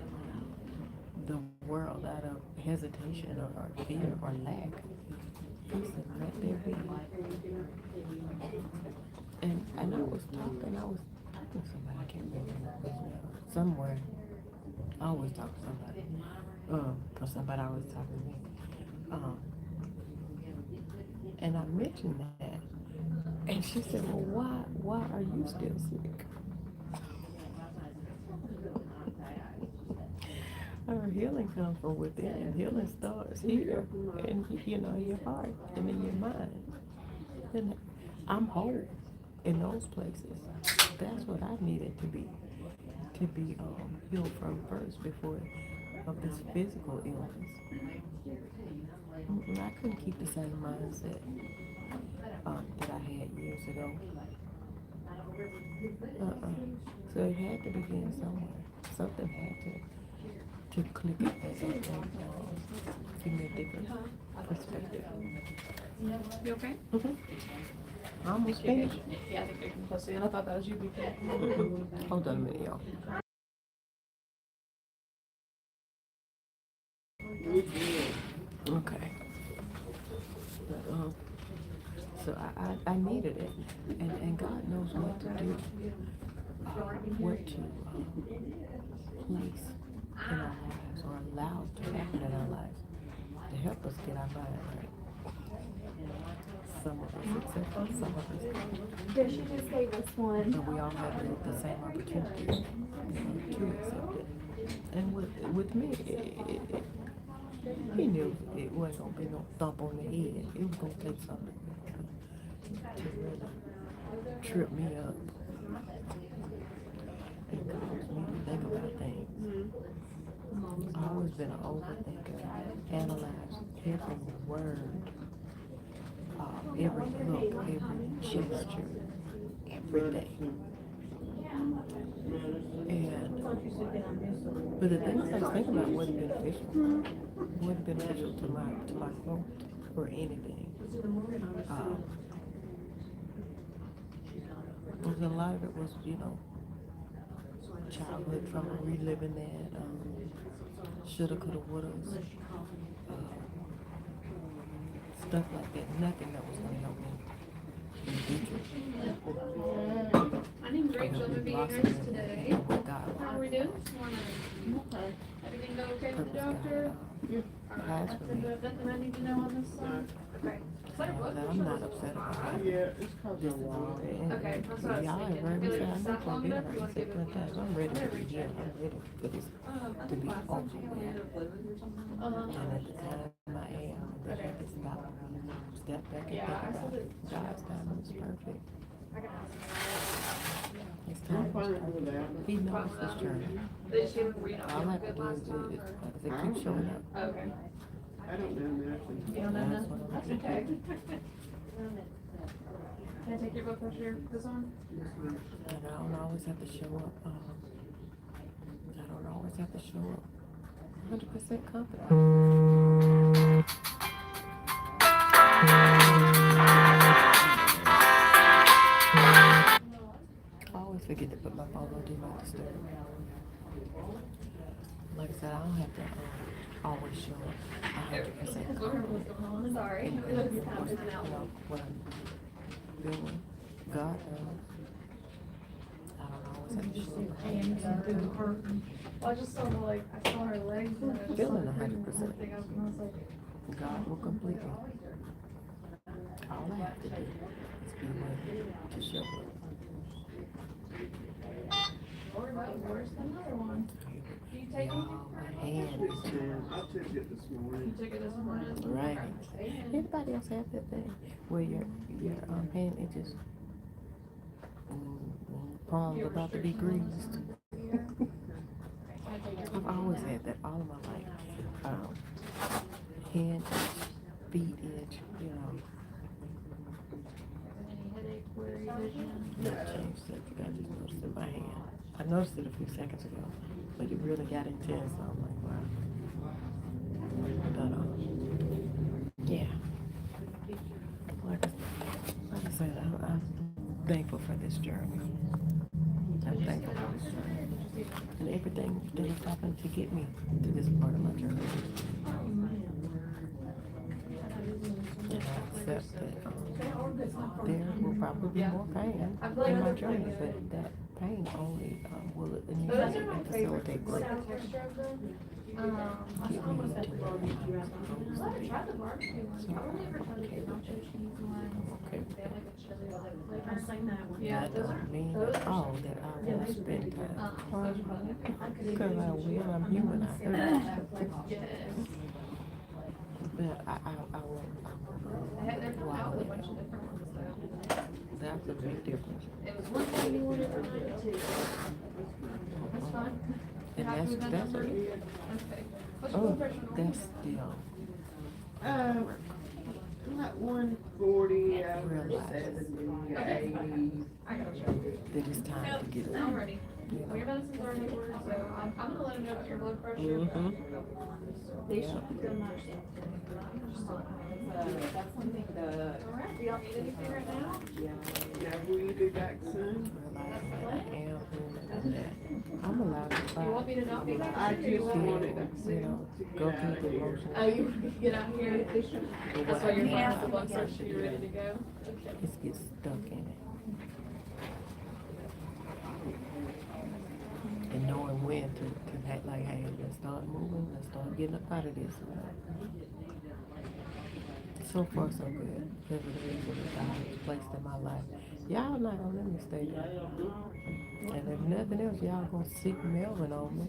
the world out of hesitation or fear or lack. He said, let there be. And I was talking to somebody, I can't remember, somewhere. I always talk to somebody. or somebody always talking to me. And I mentioned that, and she said, "Well, why are you still sick?" Her healing comes from within. Healing starts here, and in your heart and in your mind. And I'm whole in those places. That's what I needed to be healed from first before of this physical illness. I couldn't keep the same mindset that I had years ago. So it had to begin somewhere. Something had to click it back and give me a different perspective. You okay? I almost finished. Yeah, I think you're close to it. I thought that was you before. Hold on a minute, y'all. Okay. So I needed it, and God knows what to do, what to place in our lives or allow to happen in our lives to help us get our mind right. Some of us accept it, some of us don't. Yeah, she just gave us one. But we all have the same opportunity to accept it. And with me, he knew it wasn't going to be no thump on the head. It was going to take something to really trip me up and cause me to think about things. I've always been an overthinker. Analyze every word, every look, every gesture, everything. But the things I was thinking about wasn't beneficial. Wasn't beneficial to my growth or anything. A lot of it was, childhood trauma, reliving that, shoulda, coulda, wouldas, stuff like that. Nothing that was gonna help me in the future. My name's Rachel. I'm gonna be your nurse today. How are we doing this morning? Everything go okay with the doctor? Alright, nothing I need to know on this side? Okay. Is that a book? I'm not upset about it. Yeah, it's cause of wild. Okay, that's what I was Y'all thinking. have heard me Feel say like I'm it's not that gonna long be enough, there. or you I wanna said give it? 10 times, I'm ready to be here. I'm ready for this to be over with. And at the time I am, that I can step back and think about it. God's timing is perfect. His I'm time fine is with perfect. that. He knows this journey. They just gave read All I on have to good do last is time, or? keep showing up. Okay. I don't know nothing. You don't know That's nothing? what That's I'm okay. Can I take your blood pressure this on? And I don't always have to show up. I don't always have to show up 100% confident. I always forget to put my phone on Do Not Disturb. Like I said, I don't have to always show up 100% confident. Sorry. in It looks kind of what missing out. what I'm doing. God knows. I don't always have to show up 100%. Well, I just saw I saw her legs and I just Feeling saw her 100%. thing up and I was like, God will complete it. All I have to do is be willing to show up. Lord, that was worse than the other one. Do you take it? Y'all, my hand is I took it this You morning. took it this morning? right. Everybody else have that thing where your hand it just palm's about to be greased. I've always had that all of my life. Hand itch, feet itch, Any headache, worry, vision? Not changed subject. I just noticed it in my hand. I noticed it a few seconds ago, but it really got intense. So I'm like, wow. But yeah. Like I said, I'm thankful for this journey. I'm thankful for this journey and everything that has happened to get me to this part of my journey. And I accept that there will probably be more pain in my journey, but that pain only will initiate and facilitate growth. Texture of them? get me into where I'm supposed I to be. tried the barbecue one. So I only ever tried the okay with nacho that. cheese one. I'm okay with They have that. like a chili flavor. I seen that one. Yeah, That those are, don't mean those at are. all that I won't spend time crying. Because I will, I'm human, I hurt. Yes. But I won't, They're coming wow out with a with bunch of it. different ones though. That's a big difference. It was 171 or 92. That's fine. You And happy with that that's number? a, Okay. What's your oh, blood pressure normal? that's still, Like 140, Realize. 70, 80. I got you. that it's time to get I'm up. ready. You Well, your know? medicine's already ordered, so I'm gonna let him know about your blood pressure. Mm-hmm. They Yeah. should put them up. That's something the, Alright, do y'all need anything right now? Now, will you be back soon? Realize that I am human and that I'm allowed to You want cry. me to not be back? I soon, or you just want me wanted to- to You know, go through the motions. Oh, you want me to get out here? That's why you're fine with the blood Yeah. pressure, you're ready to go? Okay. Just get stuck in it. And knowing when to act like, hey, let's start moving, let's start getting up out of this. So far, so good. Because of the reason that God has placed in my life. Y'all not gonna let me stay there. And if nothing else, y'all gonna sick Melvin on me.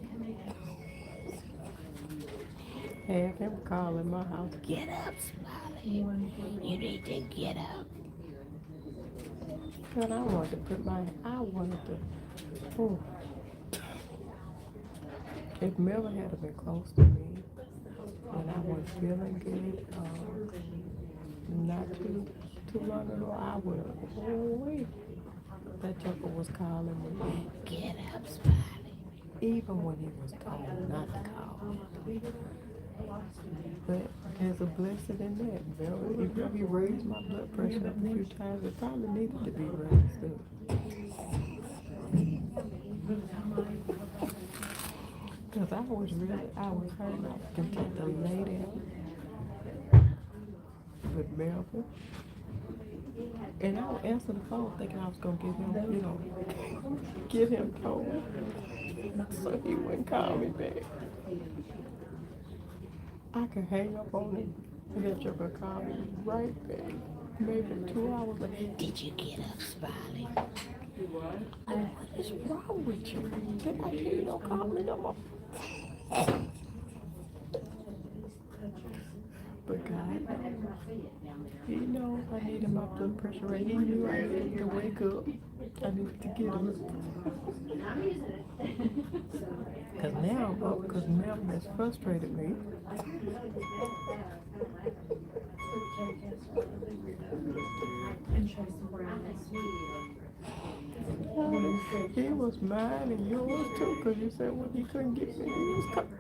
Have him call in my house. Get up, Smiley. You need to get up. But I wanted to oh. If Melvin had been close to me when I was feeling good, not too long ago, I would have, oh wait, that joker was calling me, get up, Spotty. Even when he was told not to call me. But there's a blessing in that, Melvin. Even though he raised my blood pressure a few times, it probably needed to be raised too. Because I was hurting. I can take the lay down with Melvin. And I would answer the phone thinking I was going to give him, get him told. So he wouldn't call me back. I could hang up on him and that you could call me right back. Maybe 2 hours later. Did you get up, Smiley? What is wrong with you? Did I hear you don't call me no more? But God, He knows I needed my blood pressure rate. He knew I needed to wake up. I needed to get him. Because now I'm up because Melvin has frustrated me. He was mine and yours too, because you said when he couldn't get me, he was coming.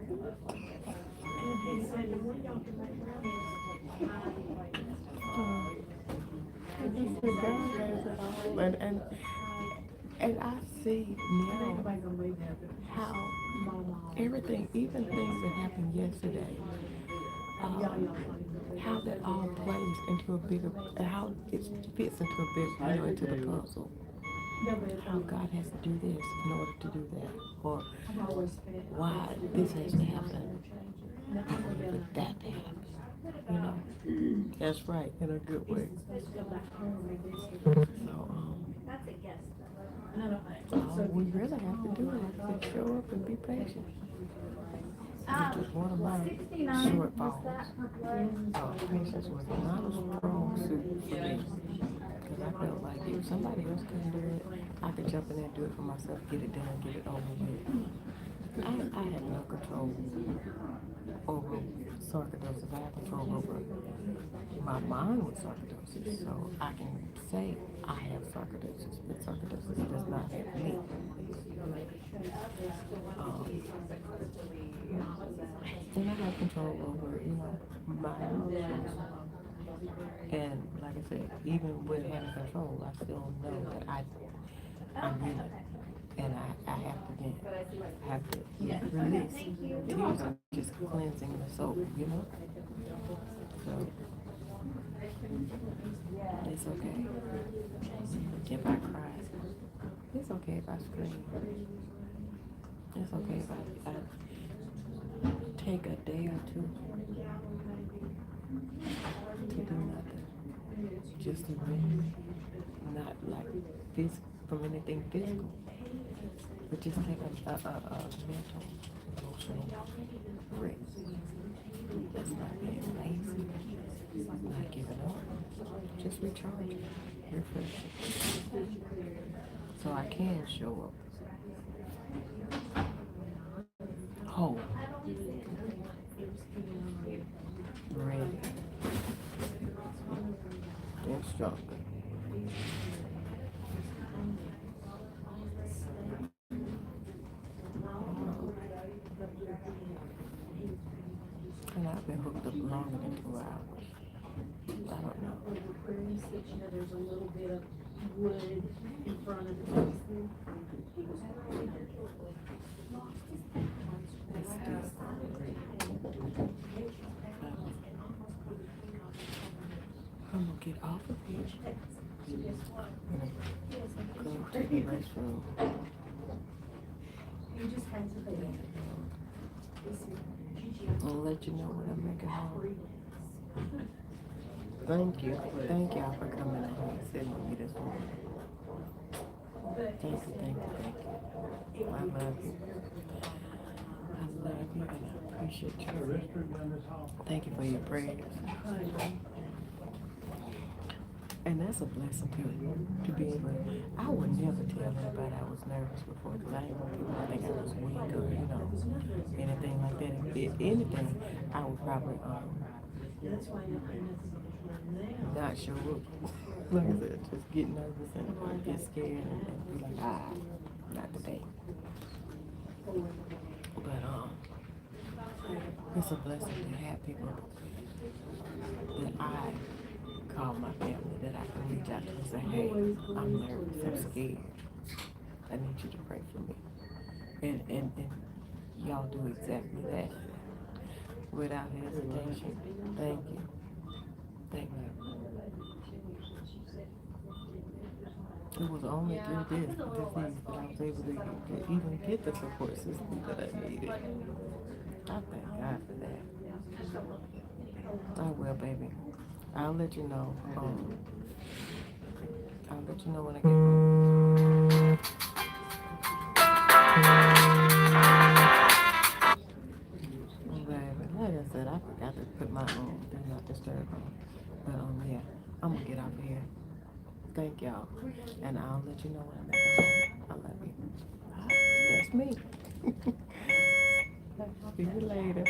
God has it all. And I see now how everything, even things that happened yesterday, how that all plays into a bigger, how it fits into a big, into the puzzle. How God has to do this in order to do that, or why this has to happen in order for that to happen. That's right, in a good way. So, all we really have to do is show up and be patient. Which is one of my shortfalls. Patience was not a strong suit for me. Because I felt like if somebody else couldn't do it, I could jump in there and do it for myself, get it done, get it over with. I have no control over sarcoidosis. I have control over my mind with sarcoidosis. So I can say I have sarcoidosis, but sarcoidosis does not have me. And I have control over, my emotions. And like I said, even with having control, I still know that I'm human. And I have to vent. I have to release. Tears are just cleansing the soul, So it's okay. If I cry, it's okay if I scream. It's okay if I take a day or two to do nothing. Just to rest. Not like from anything physical. But just take a mental, emotional rest. That's not being lazy. Not giving up. Just recharge. Refresh. So I can show up whole, ready, and stronger. And I've been hooked up longer than 2 hours. I don't know. There's a little bit of wood in front of the person. It's still I'm gonna get off of here. Go to the restroom. I'll let you know when I make it home. Thank you. Thank y'all for coming out here and sitting with me this morning. Thank you. I love you. I love you and I appreciate you. Thank you for your prayers. And that's a blessing to be able to, I would never tell anybody I was nervous before because I didn't want people to think I was weak or, anything like that. If anything, I would probably not show up. Like I said, just get nervous and get scared and be like, not today. But it's a blessing to have people that I call my family, that I can reach out to and say, hey, I'm nervous, I'm scared. I need you to pray for me. And y'all do exactly that. Without hesitation. Thank you. Thank you. It was only through this disease that I was able to even get the support system that I needed. I thank God for that. I will, baby. I'll let you know. I'll let you know when I get home. Baby, like I said, I forgot to put my do not disturb on. But yeah, I'm gonna get out of here. Thank y'all, and I'll let you know when I make it home. I love you. That's me. See you later.